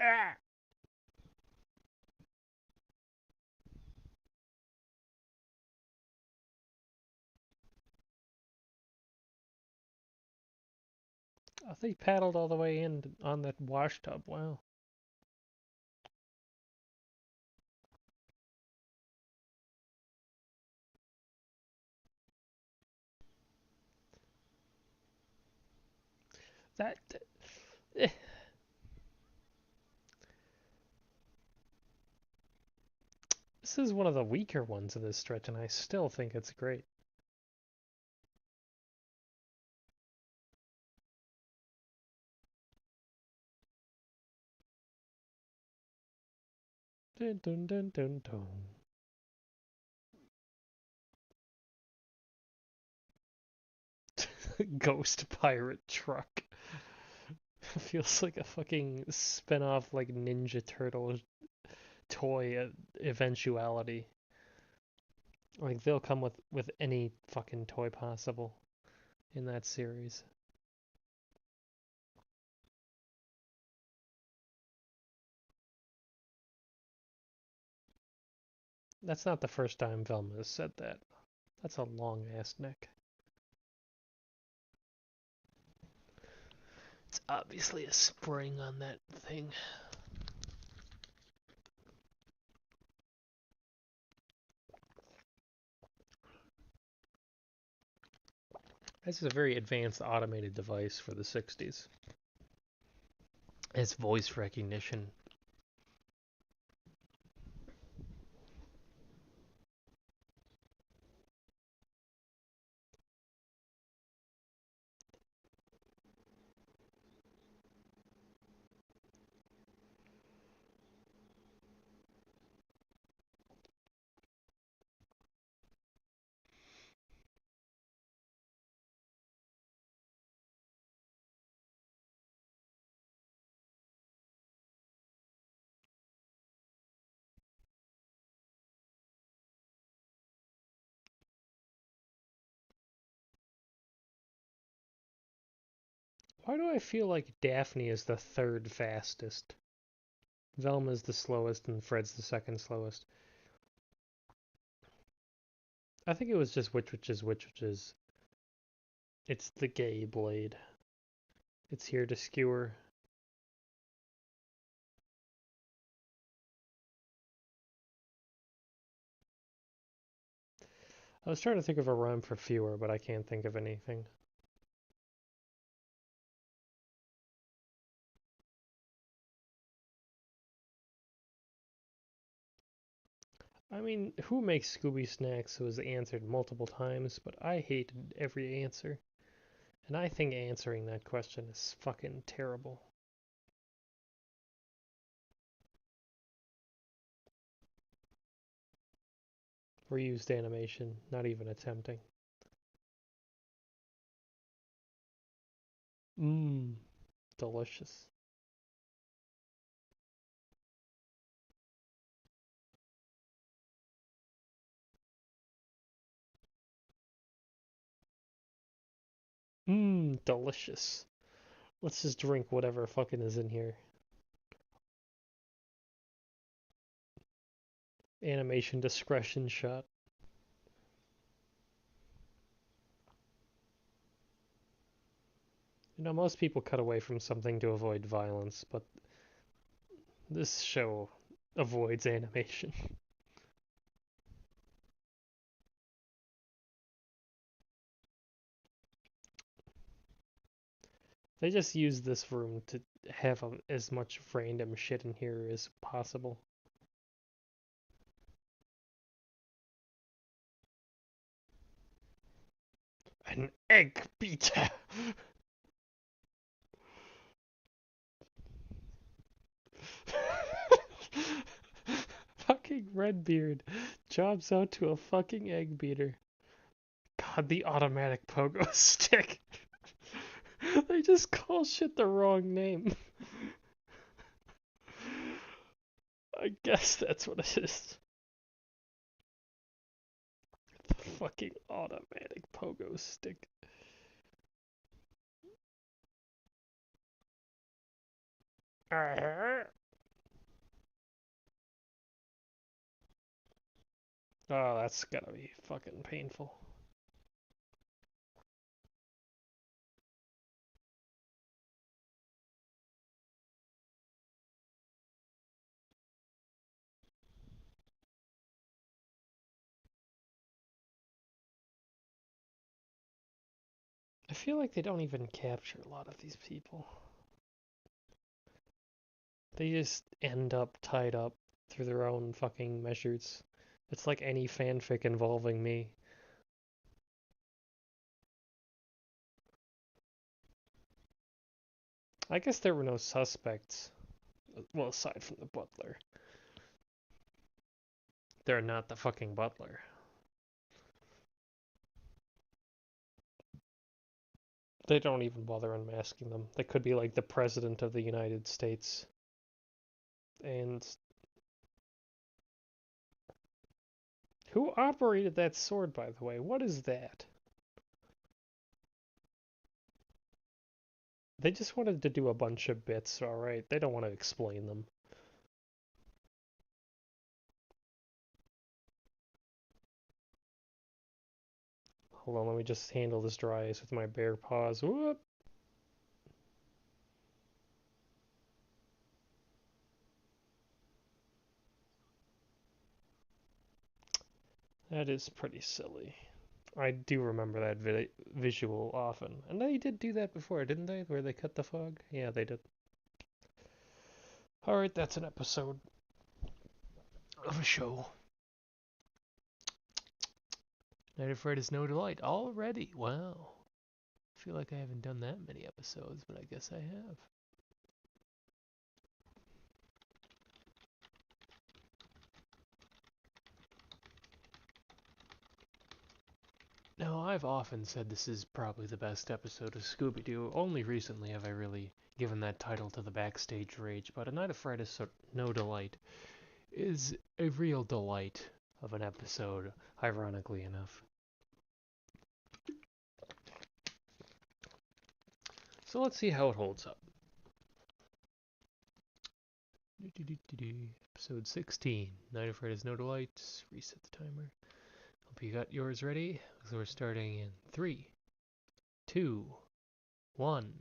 Ah! I think he paddled all the way in on that wash tub. Wow. That eh. This is one of the weaker ones of this stretch, and I still think it's great. Dun, dun, dun, dun, dun. Ghost pirate truck. Feels like a fucking spin-off like Ninja Turtle toy eventuality. Like they'll come with any fucking toy possible in that series. That's not the first time Velma has said that. That's a long ass neck. It's obviously a spring on that thing. This is a very advanced automated device for the 60s. It's voice recognition. Why do I feel like Daphne is the third fastest? Velma's the slowest and Fred's the second slowest. I think it was just which is. It's the gay blade. It's here to skewer. I was trying to think of a rhyme for fewer, but I can't think of anything. I mean, who makes Scooby snacks was answered multiple times, but I hated every answer. And I think answering that question is fucking terrible. Reused animation, not even attempting. Mmm, delicious. Mmm, delicious. Let's just drink whatever fucking is in here. Animation discretion shot. You know, most people cut away from something to avoid violence, but this show avoids animation. They just use this room to have as much random shit in here as possible. An egg beater! Fucking Redbeard jobs out to a fucking egg beater. God, the automatic pogo stick. They just call shit the wrong name. I guess that's what it is. The fucking automatic pogo stick. Oh, that's gotta be fucking painful. I feel like they don't even capture a lot of these people. They just end up tied up through their own fucking measures. It's like any fanfic involving me. I guess there were no suspects. Well, aside from the butler. They're not the fucking butler. They don't even bother unmasking them. They could be like the President of the United States. And who operated that sword, by the way? What is that? They just wanted to do a bunch of bits, alright? They don't want to explain them. Hold on, let me just handle this dry ice with my bare paws. Whoop! That is pretty silly. I do remember that visual often. And they did do that before, didn't they? Where they cut the fog? Yeah, they did. Alright, that's an episode of a show. Night of Fright is no delight. Already? Wow. I feel like I haven't done that many episodes, but I guess I have. Now, I've often said this is probably the best episode of Scooby-Doo. Only recently have I really given that title to the backstage rage, but A Night of Fright is no delight is a real delight of an episode, ironically enough. So let's see how it holds up. Episode 16, Night of Fright is no delight. Reset the timer. Hope you got yours ready. So we're starting in 3, 2, 1.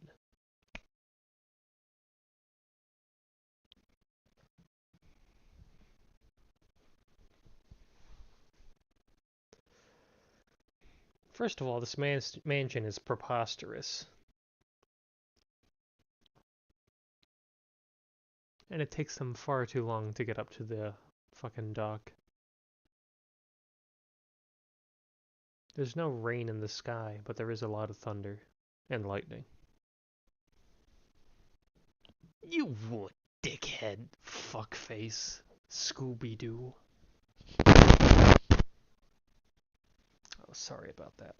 First of all, this mansion is preposterous. And it takes them far too long to get up to the fucking dock. There's no rain in the sky, but there is a lot of thunder and lightning. You would, dickhead, fuckface, Scooby-Doo. Oh, sorry about that.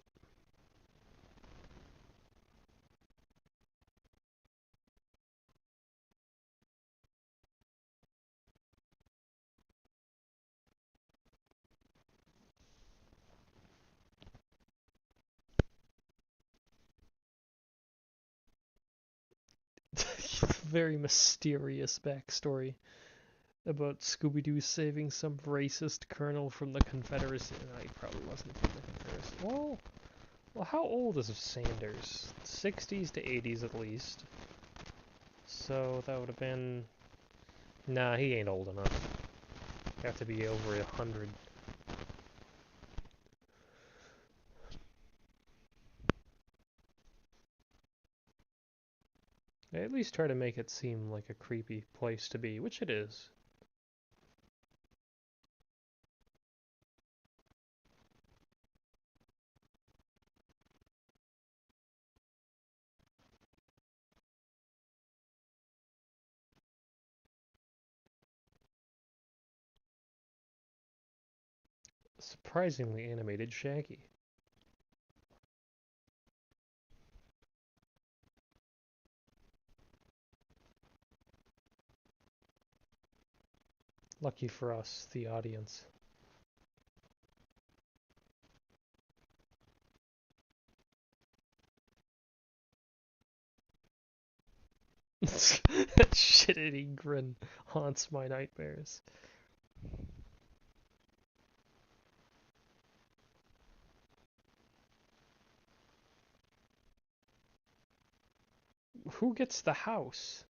Very mysterious backstory about Scooby-Doo saving some racist colonel from the Confederacy. No, he probably wasn't from the Confederacy. Well, how old is Sanders? 60s to 80s at least. So that would have been... Nah, he ain't old enough. Have to be over 100. They at least try to make it seem like a creepy place to be, which it is. Surprisingly animated Shaggy. Lucky for us, the audience. That shit-eating grin haunts my nightmares. Who gets the house?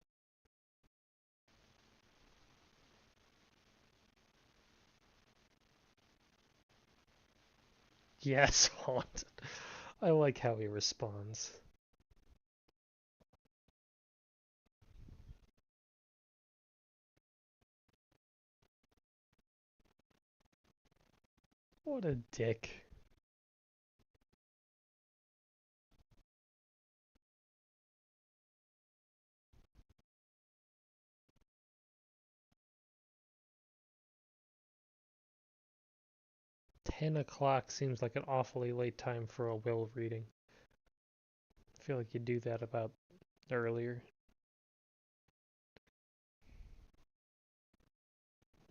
Yes, haunted. I like how he responds. What a dick. $10 seems like an awfully late time for a will reading. I feel like you'd do that about earlier.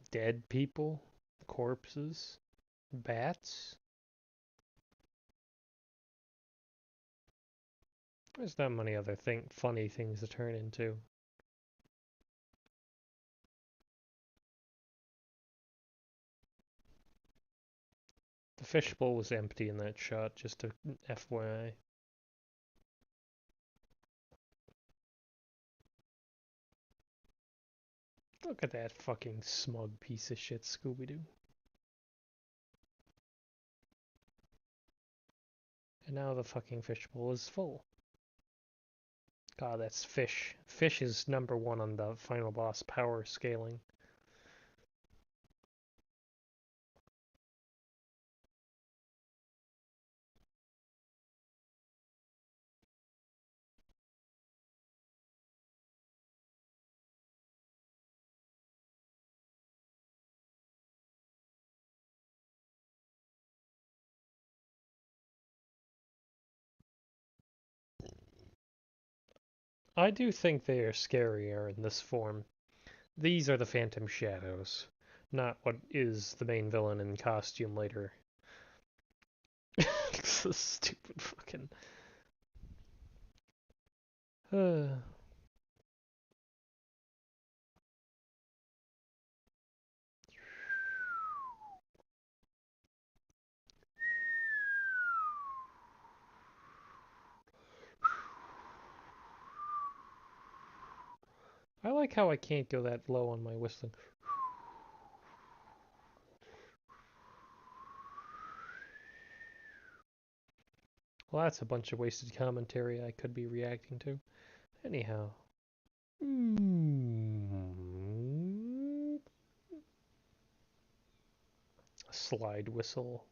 Dead people? Corpses? Bats? There's not many other funny things to turn into. The fishbowl was empty in that shot, just a FYI. Look at that fucking smug piece of shit, Scooby-Doo. And now the fucking fishbowl is full. God, that's fish. Fish is number one on the final boss power scaling. I do think they are scarier in this form. These are the Phantom Shadows, not what is the main villain in costume later. So stupid fucking. I like how I can't go that low on my whistling. Well, that's a bunch of wasted commentary I could be reacting to. Anyhow. Slide whistle.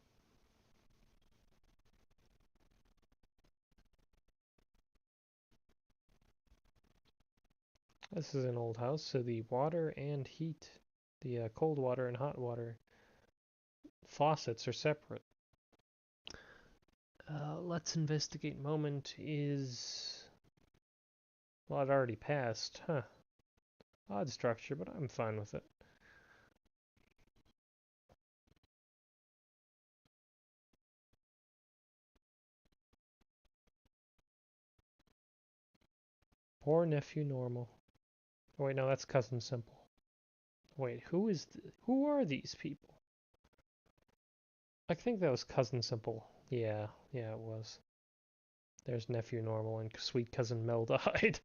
This is an old house, so the water and heat, the cold water and hot water faucets are separate. Let's investigate moment is... Well, it already passed. Huh. Odd structure, but I'm fine with it. Poor nephew normal. Oh, wait, no, that's cousin simple. Wait, who are these people? I think that was cousin simple. Yeah, it was. There's nephew normal and sweet cousin Mel died.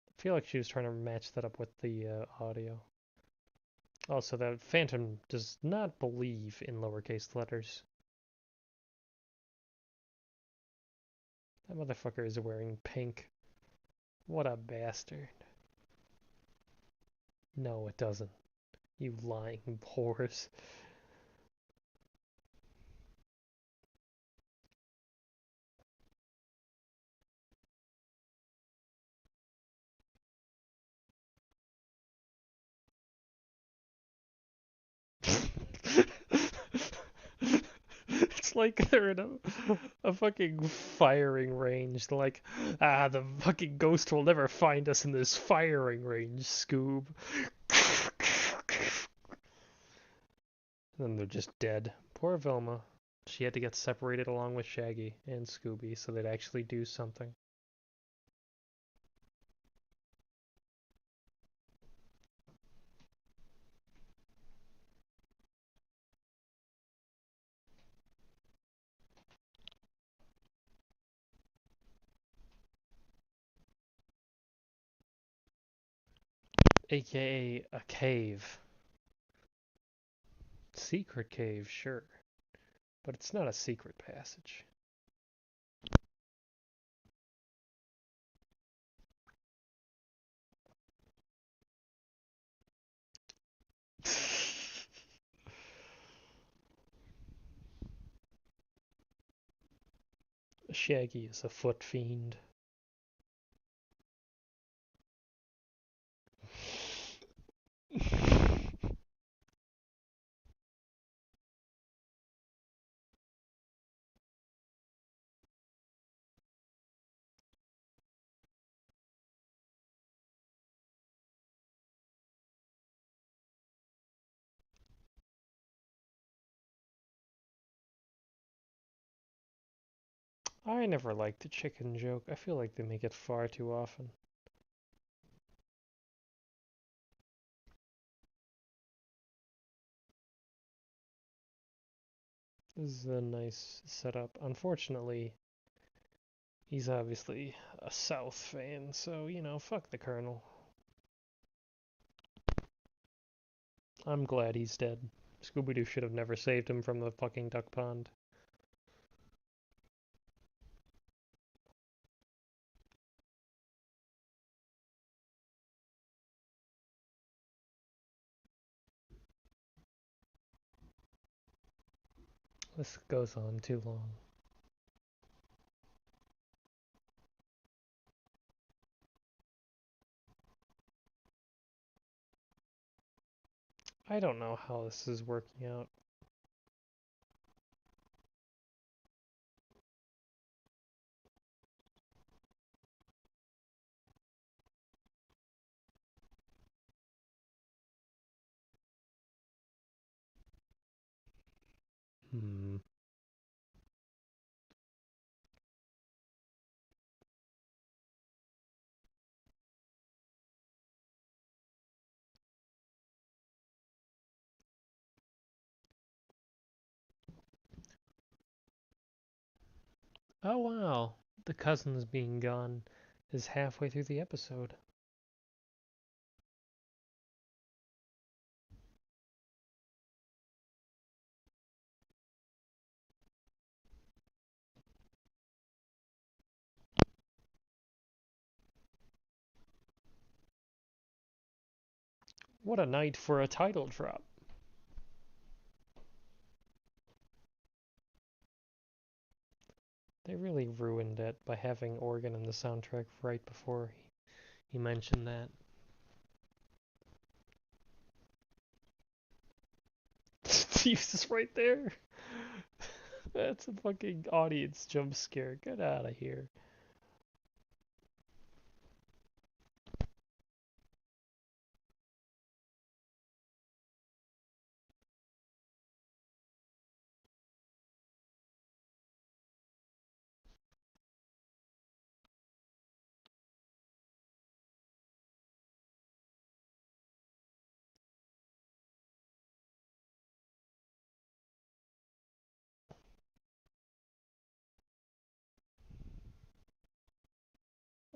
I feel like she was trying to match that up with the audio. Also, that Phantom does not believe in lowercase letters. That motherfucker is wearing pink. What a bastard. No, it doesn't. You lying whores. It's like they're in a fucking firing range. They're like, the fucking ghost will never find us in this firing range, Scoob. And then they're just dead. Poor Velma. She had to get separated along with Shaggy and Scooby so they'd actually do something. aka a cave. Secret cave, sure. But it's not a secret passage. Shaggy is a foot fiend. I never liked the chicken joke. I feel like they make it far too often. This is a nice setup. Unfortunately, he's obviously a South fan, so, fuck the Colonel. I'm glad he's dead. Scooby-Doo should have never saved him from the fucking duck pond. This goes on too long. I don't know how this is working out. Hmm. Oh wow, the cousins being gone is halfway through the episode. What a night for a title drop. They really ruined it by having Organ in the soundtrack right before he mentioned that. Jesus, right there. That's a fucking audience jump scare. Get out of here.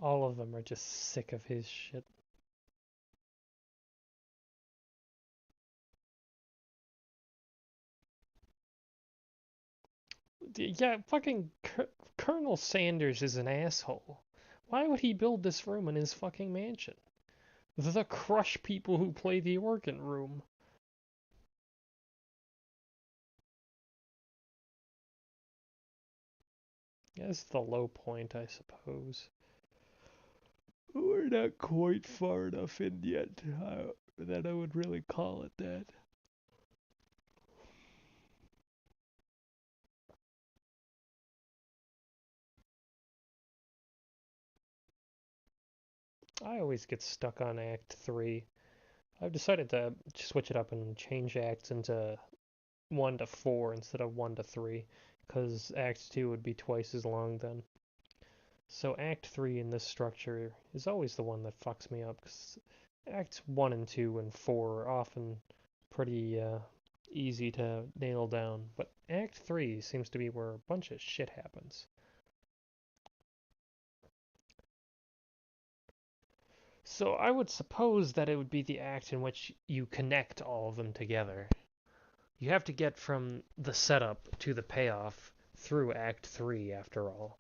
All of them are just sick of his shit. Yeah, fucking Colonel Sanders is an asshole. Why would he build this room in his fucking mansion? The crush people who play the organ room. That's the low point, I suppose. We're not quite far enough in yet that I would really call it that. I always get stuck on Act 3. I've decided to switch it up and change acts into 1 to 4 instead of 1 to 3, because Act 2 would be twice as long then. So Act 3 in this structure is always the one that fucks me up, because Acts 1 and 2 and 4 are often pretty easy to nail down, but Act 3 seems to be where a bunch of shit happens. So I would suppose that it would be the act in which you connect all of them together. You have to get from the setup to the payoff through Act 3, after all.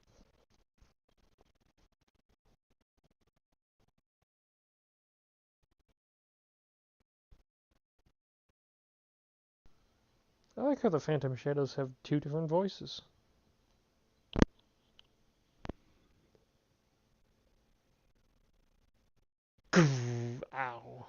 I like how the Phantom Shadows have two different voices. Ow.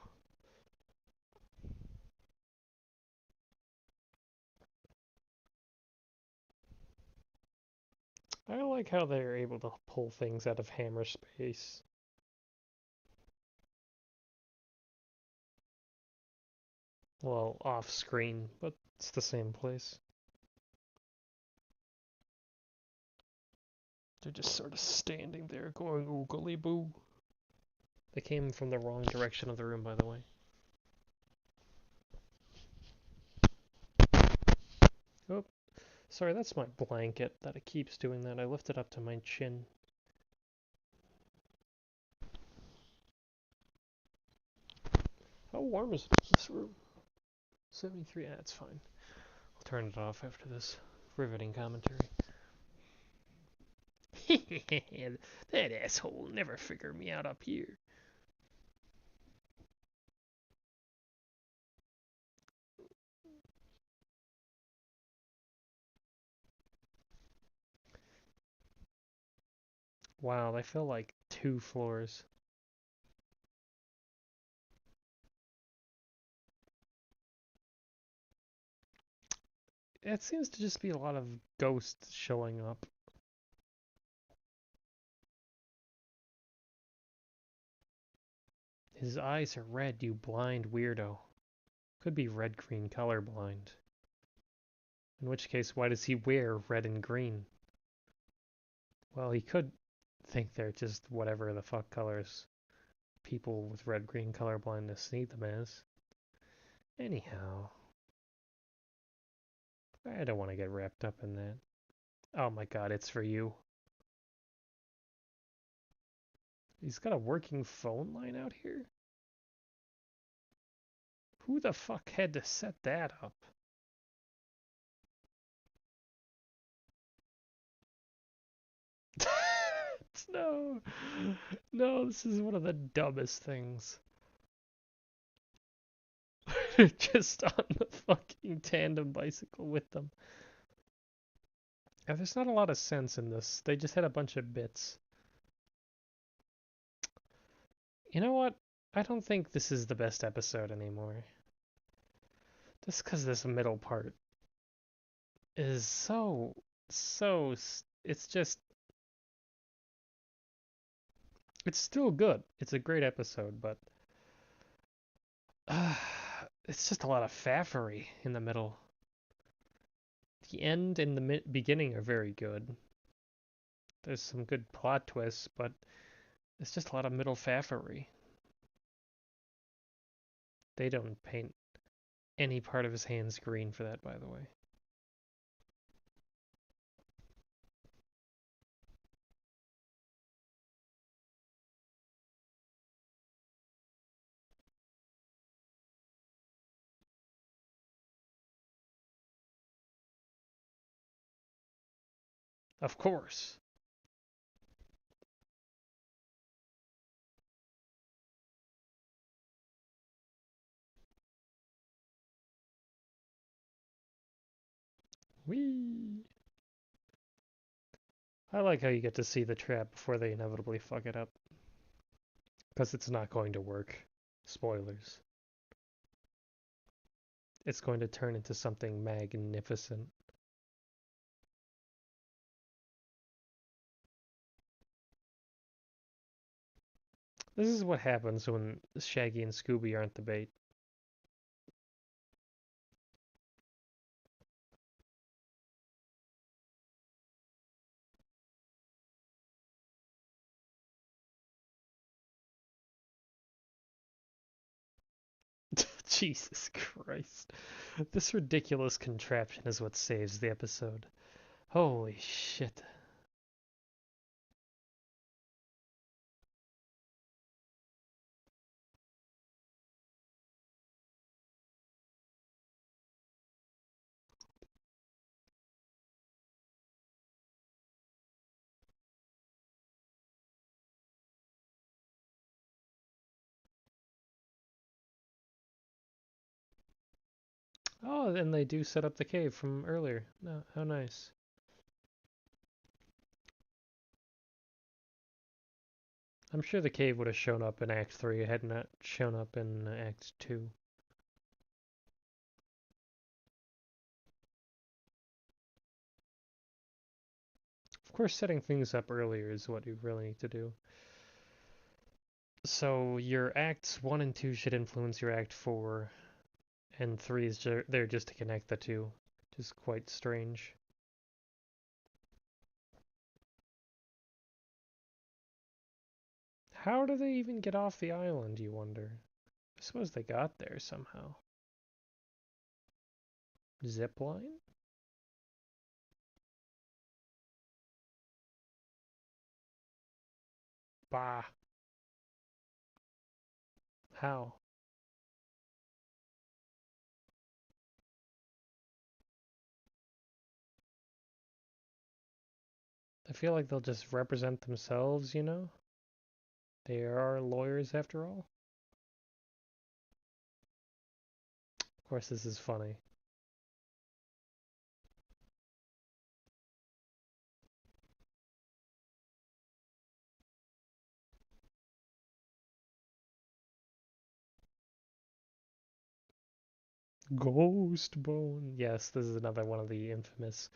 I like how they're able to pull things out of hammer space. Well, off screen, but it's the same place. They're just sort of standing there going oogly boo. They came from the wrong direction of the room, by the way. Oh, sorry, that's my blanket that it keeps doing that. I lift it up to my chin. How warm is it in this room? 73, that's fine. I'll turn it off after this riveting commentary. That asshole never figured me out up here. Wow, they feel like 2 floors. It seems to just be a lot of ghosts showing up. His eyes are red, you blind weirdo. Could be red-green colorblind. In which case, why does he wear red and green? Well, he could think they're just whatever the fuck colors people with red-green color blindness need them as. Anyhow, I don't want to get wrapped up in that. Oh my god, it's for you. He's got a working phone line out here? Who the fuck had to set that up? No. No, this is one of the dumbest things. Just on the fucking tandem bicycle with them. Yeah, there's not a lot of sense in this. They just had a bunch of bits. You know what? I don't think this is the best episode anymore. Just because this middle part is so. It's just. It's still good. It's a great episode, but. It's just a lot of faffery in the middle. The end and the beginning are very good. There's some good plot twists, but it's just a lot of middle faffery. They don't paint any part of his hands green for that, by the way. Of course. Whee! I like how you get to see the trap before they inevitably fuck it up. Because it's not going to work. Spoilers. It's going to turn into something magnificent. This is what happens when Shaggy and Scooby aren't the bait. Jesus Christ. This ridiculous contraption is what saves the episode. Holy shit. Oh, and they do set up the cave from earlier. No, how nice. I'm sure the cave would have shown up in Act 3. It had not shown up in Act 2. Of course, setting things up earlier is what you really need to do. So your Acts 1 and 2 should influence your Act 4, and 3 is there just to connect the two. Just quite strange. How do they even get off the island, you wonder? I suppose they got there somehow. Zipline? Bah. How? I feel like they'll just represent themselves, you know? They are lawyers after all. Of course, this is funny. Ghost Bone. Yes, this is another one of the infamous,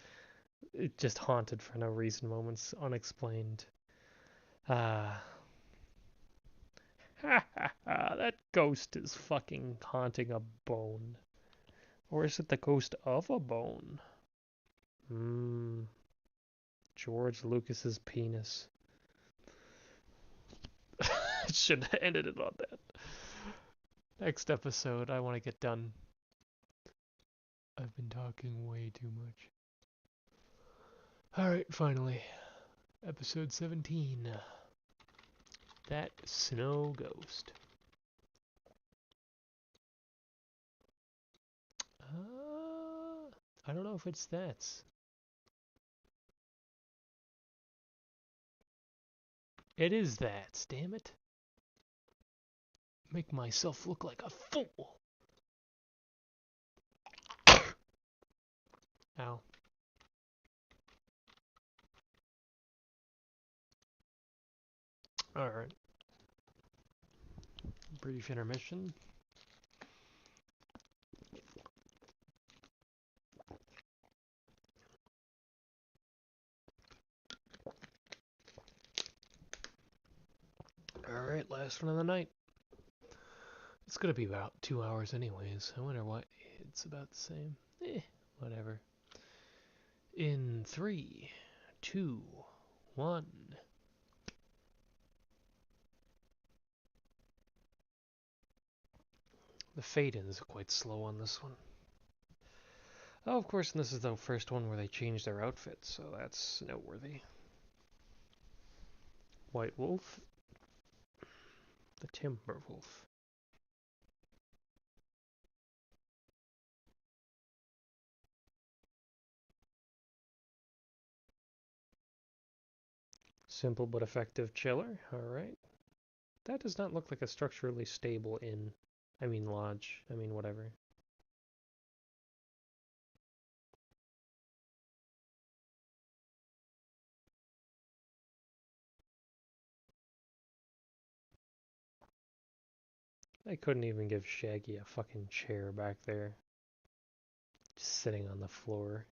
it just haunted for no reason moments, unexplained. Ah. Ha ha ha, that ghost is fucking haunting a bone. Or is it the ghost of a bone? Hmm. George Lucas's penis. Should have ended it on that. Next episode, I want to get done. I've been talking way too much. Alright, finally. Episode 17. That Snow Ghost. I don't know if it's that. It is that, damn it. Make myself look like a fool. Ow. Alright. Brief intermission. Alright, last one of the night. It's gonna be about 2 hours anyways. I wonder why it's about the same. Whatever. In 3, 2, 1. The fade-ins are quite slow on this one. Oh, of course, and this is the first one where they changed their outfits, so that's noteworthy. White Wolf. The Timber Wolf. Simple but effective chiller. Alright. That does not look like a structurally stable inn. I mean lodge. I mean whatever. They couldn't even give Shaggy a fucking chair back there. Just sitting on the floor.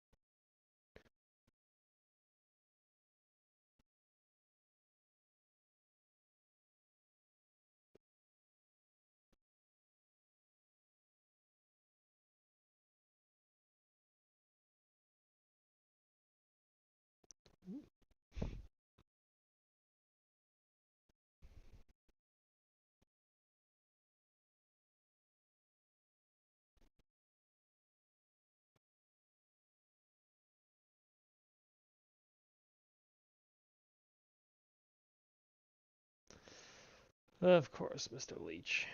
Of course, Mr. Leach.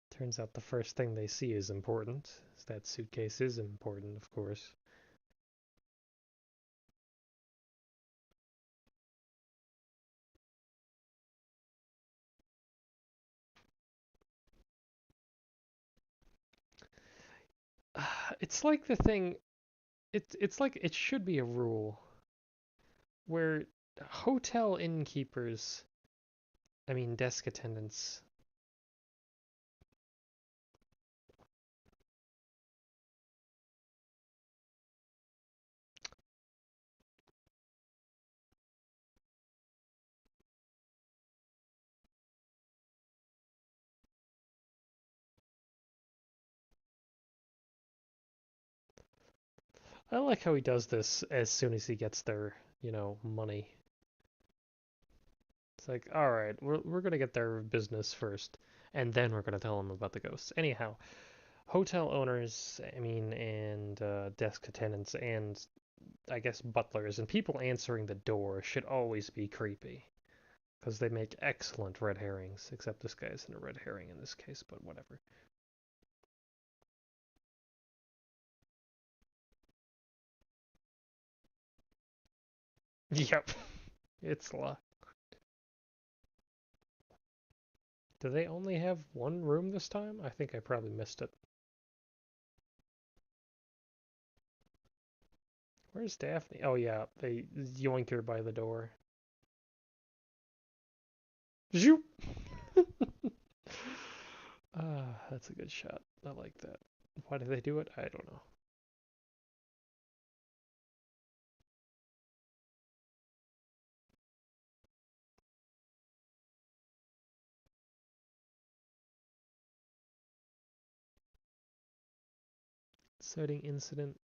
Turns out the first thing they see is important. That suitcase is important, of course. It's like the thing. It's like it should be a rule where hotel innkeepers, I mean desk attendants. I like how he does this as soon as he gets their, money. It's like, all right, we're gonna get their business first, and then we're gonna tell them about the ghosts. Anyhow, hotel owners, I mean, and desk attendants, and I guess butlers, and people answering the door should always be creepy because they make excellent red herrings. Except this guy isn't a red herring in this case, but whatever. Yep, it's locked. Do they only have one room this time? I think I probably missed it. Where's Daphne? Oh yeah, they yoink her by the door. Zoop! That's a good shot. I like that. Why did they do it? I don't know. Setting incident.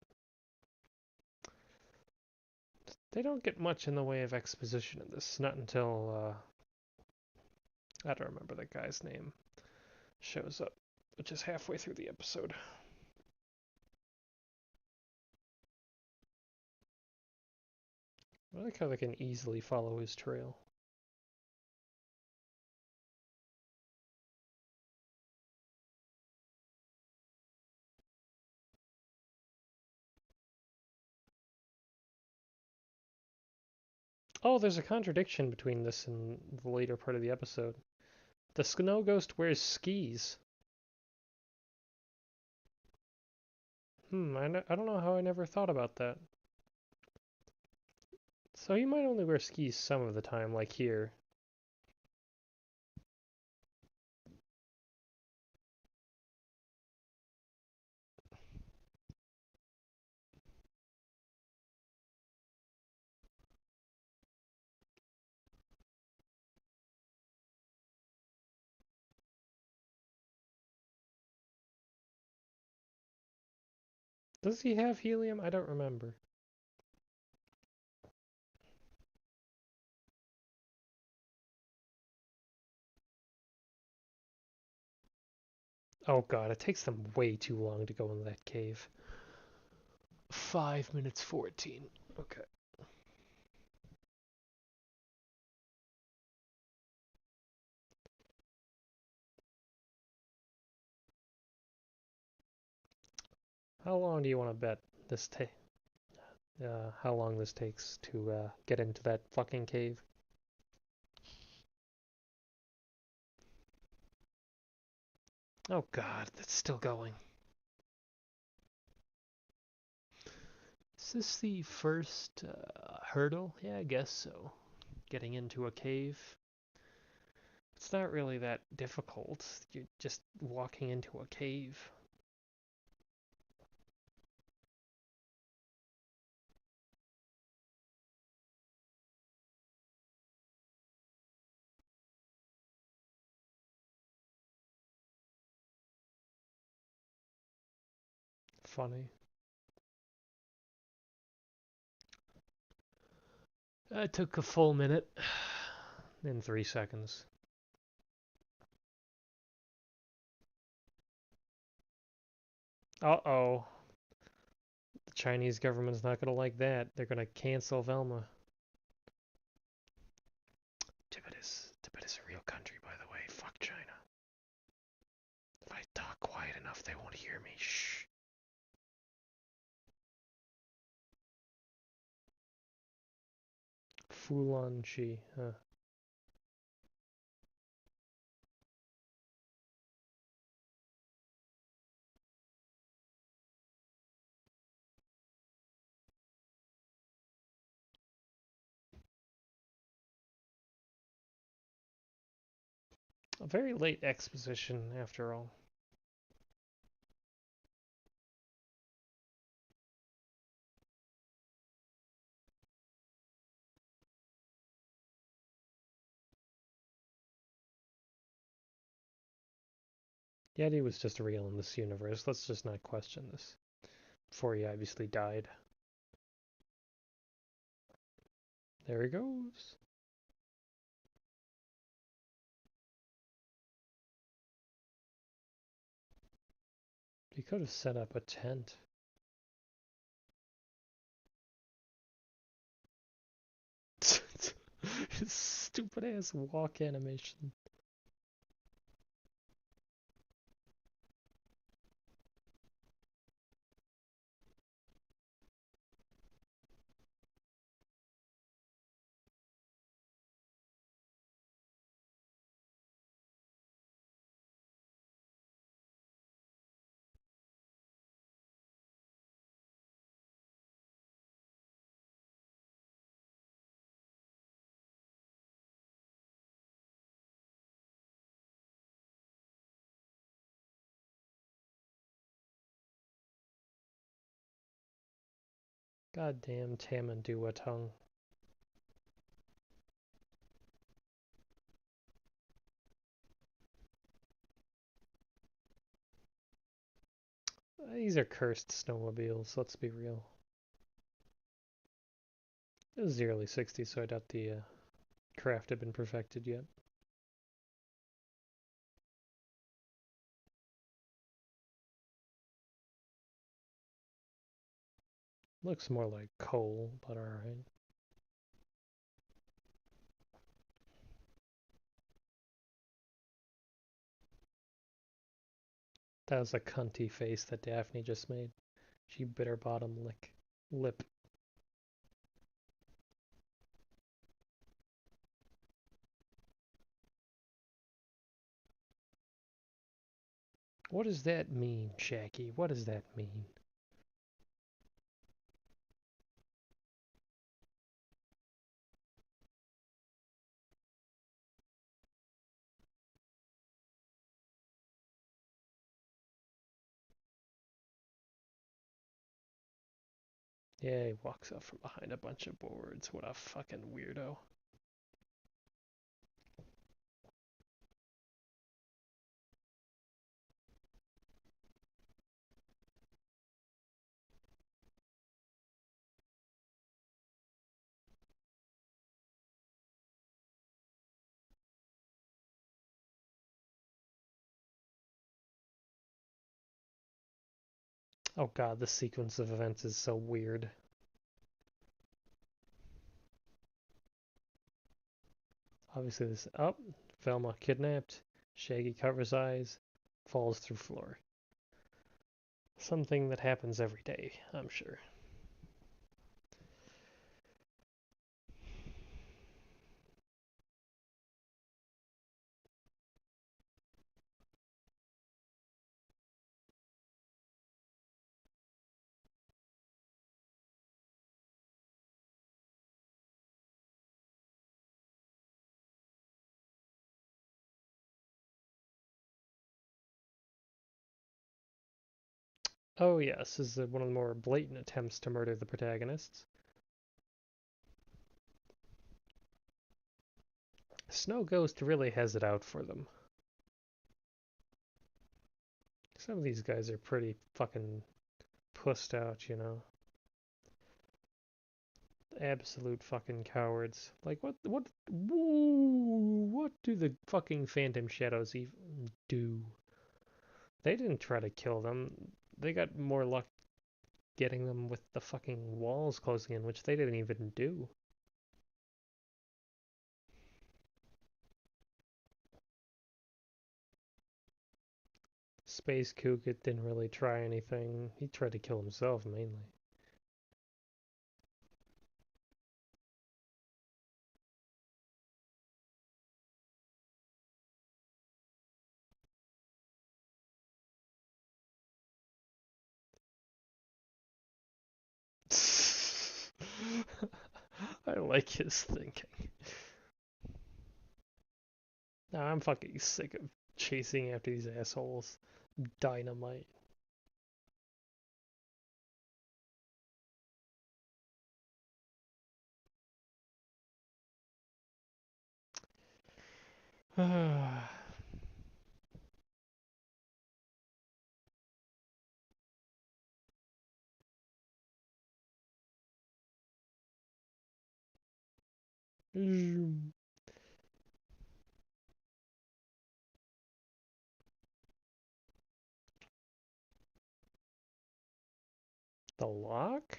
They don't get much in the way of exposition in this. Not until I don't remember the guy's name shows up, which is halfway through the episode. I like how they can easily follow his trail. Oh, there's a contradiction between this and the later part of the episode. The snow ghost wears skis. I don't know how I never thought about that. So he might only wear skis some of the time, like here. Does he have helium? I don't remember. Oh god, it takes them way too long to go in that cave. 5 minutes 14. Okay. How long do you want to bet this how long this takes to get into that fucking cave? Oh god, that's still going. Is this the first hurdle? Yeah, I guess so. Getting into a cave. It's not really that difficult. You're just walking into a cave. Funny. It took a full minute in 3 seconds. Uh-oh. The Chinese government's not gonna like that. They're gonna cancel Velma. Tibet is a real country, by the way. Fuck China. If I talk quiet enough, they won't hear me. Shh. Fulanchi. Huh. A very late exposition, after all. Yeti was just real in this universe. Let's just not question this. Before he obviously died. There he goes. He could have set up a tent. His stupid ass walk animation. Goddamn Tamandua tongue. These are cursed snowmobiles, let's be real. It was the early 60s, so I doubt the craft had been perfected yet. Looks more like coal, but alright. That was a cunty face that Daphne just made. She bit her bottom lip. What does that mean, Shaggy? What does that mean? Yeah, he walks up from behind a bunch of boards. What a fucking weirdo. Oh god, the sequence of events is so weird. Obviously this... Oh, Velma kidnapped. Shaggy covers eyes. Falls through floor. Something that happens every day, I'm sure. Oh yes, this is one of the more blatant attempts to murder the protagonists. Snow Ghost really has it out for them. Some of these guys are pretty fucking pussed out, you know. Absolute fucking cowards. Like what do the fucking Phantom Shadows even do? They didn't try to kill them. They got more luck getting them with the fucking walls closing in, which they didn't even do. Space Kook didn't really try anything. He tried to kill himself mainly. I like his thinking. I'm fucking sick of chasing after these assholes. Dynamite. The lock?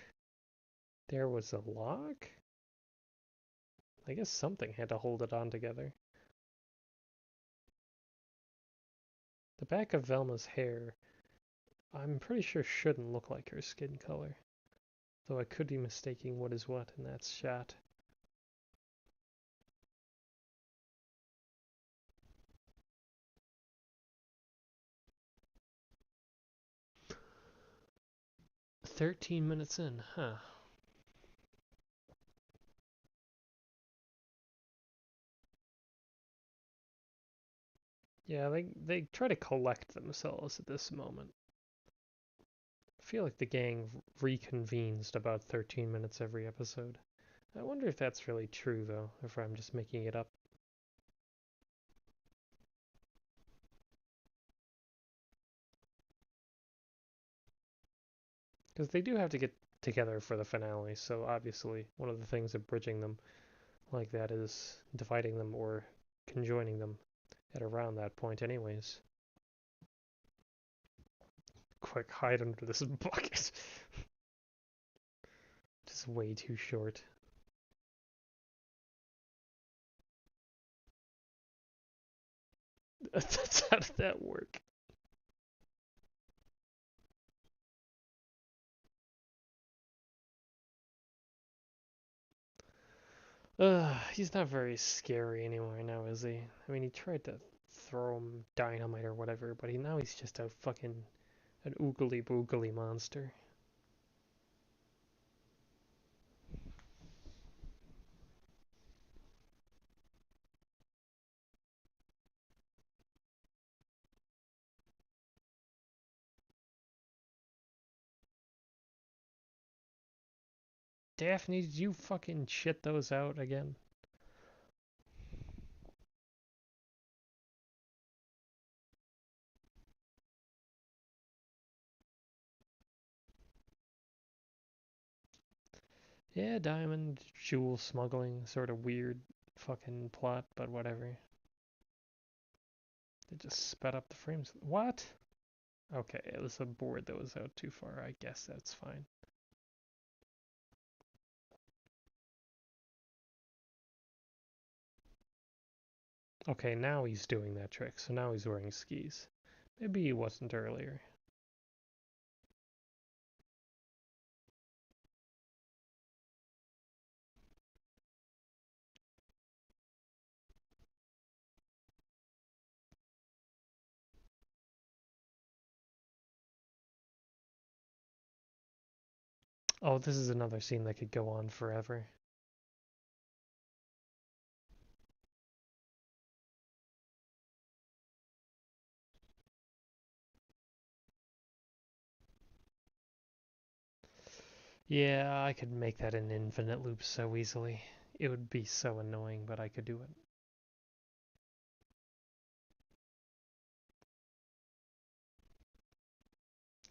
There was a lock? I guess something had to hold it on together. The back of Velma's hair, I'm pretty sure shouldn't look like her skin color. Though I could be mistaking what is what in that shot. $13 in, huh? Yeah, they try to collect themselves at this moment. I feel like the gang reconvenes about 13 minutes every episode. I wonder if that's really true, though, if I'm just making it up. Because they do have to get together for the finale, so obviously one of the things of bridging them like that is dividing them or conjoining them at around that point anyways. Quick, hide under this bucket. Just way too short. How did that work? He's not very scary anymore now, is he? I mean, he tried to throw him dynamite or whatever, but now he's just a fucking an oogly boogly monster. Daphne, did you fucking shit those out again? Yeah, diamond jewel smuggling, sort of weird fucking plot, but whatever. They just sped up the frames. What? Okay, it was a board that was out too far. I guess that's fine. Okay, now he's doing that trick, so now he's wearing skis. Maybe he wasn't earlier. Oh, this is another scene that could go on forever. Yeah, I could make that an infinite loop so easily. It would be so annoying, but I could do it.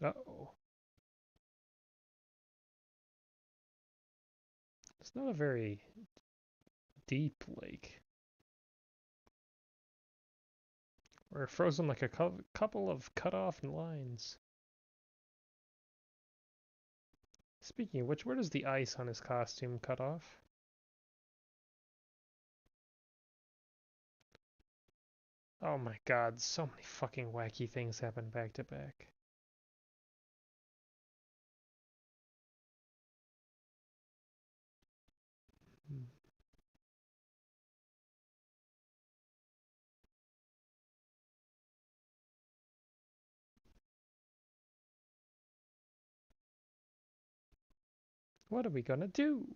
Uh-oh. It's not a very deep lake. We're frozen like a couple of cut-off lines. Speaking of which, where does the ice on his costume cut off? Oh my god, so many fucking wacky things happen back to back. Hmm. What are we gonna do?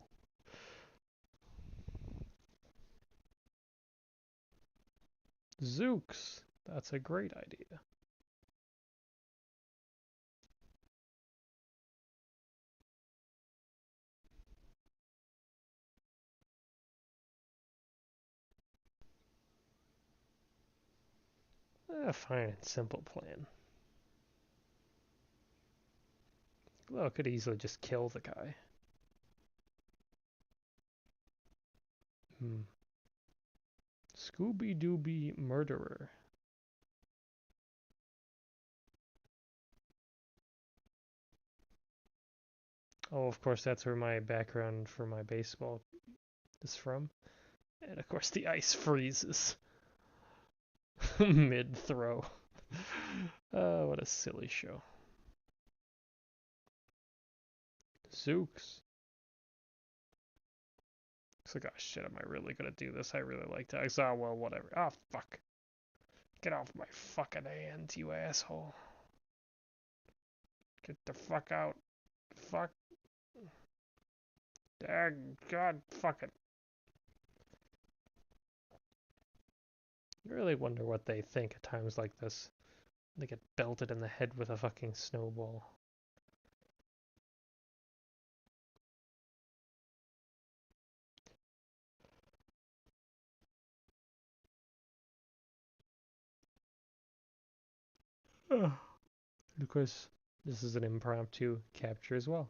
Zooks! That's a great idea. Fine and simple plan. Well, it could easily just kill the guy. Hmm. Scooby Dooby murderer. Oh, of course, that's where my background for my baseball is from. And of course, the ice freezes mid throw. What a silly show. Zooks. It's like, oh shit, am I really gonna do this? I really like to. Oh, well, whatever. Oh, fuck. Get off my fucking hands, you asshole. Get the fuck out. Fuck. God, fuck it. I really wonder what they think at times like this. They get belted in the head with a fucking snowball. And of course, this is an impromptu capture as well.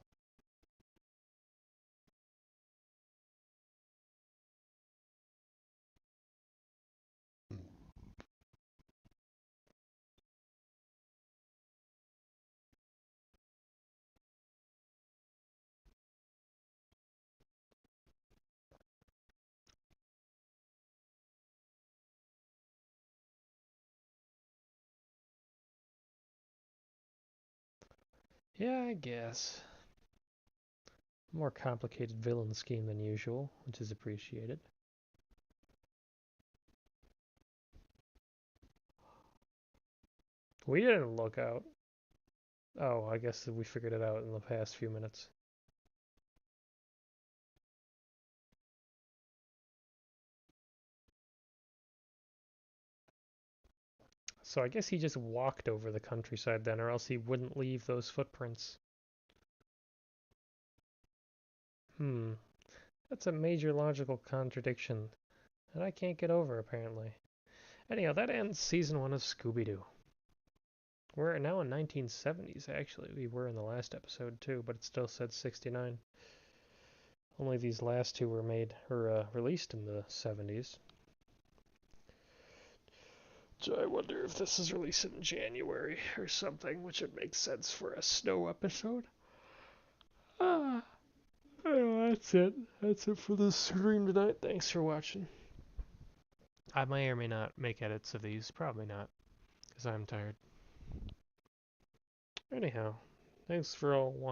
Yeah, I guess. More complicated villain scheme than usual, which is appreciated. We didn't look out. Oh, I guess we figured it out in the past few minutes. So I guess he just walked over the countryside then, or else he wouldn't leave those footprints. Hmm, that's a major logical contradiction that I can't get over, apparently. Anyhow, that ends season 1 of Scooby-Doo. We're now in 1970s, actually. We were in the last episode, too, but it still said 69. Only these last two were made, or released in the 70s. So I wonder if this is released in January or something, which would make sense for a snow episode. Ah, oh, that's it. That's it for the stream tonight. Thanks for watching. I may or may not make edits of these. Probably not, because I'm tired. Anyhow, thanks for all watching.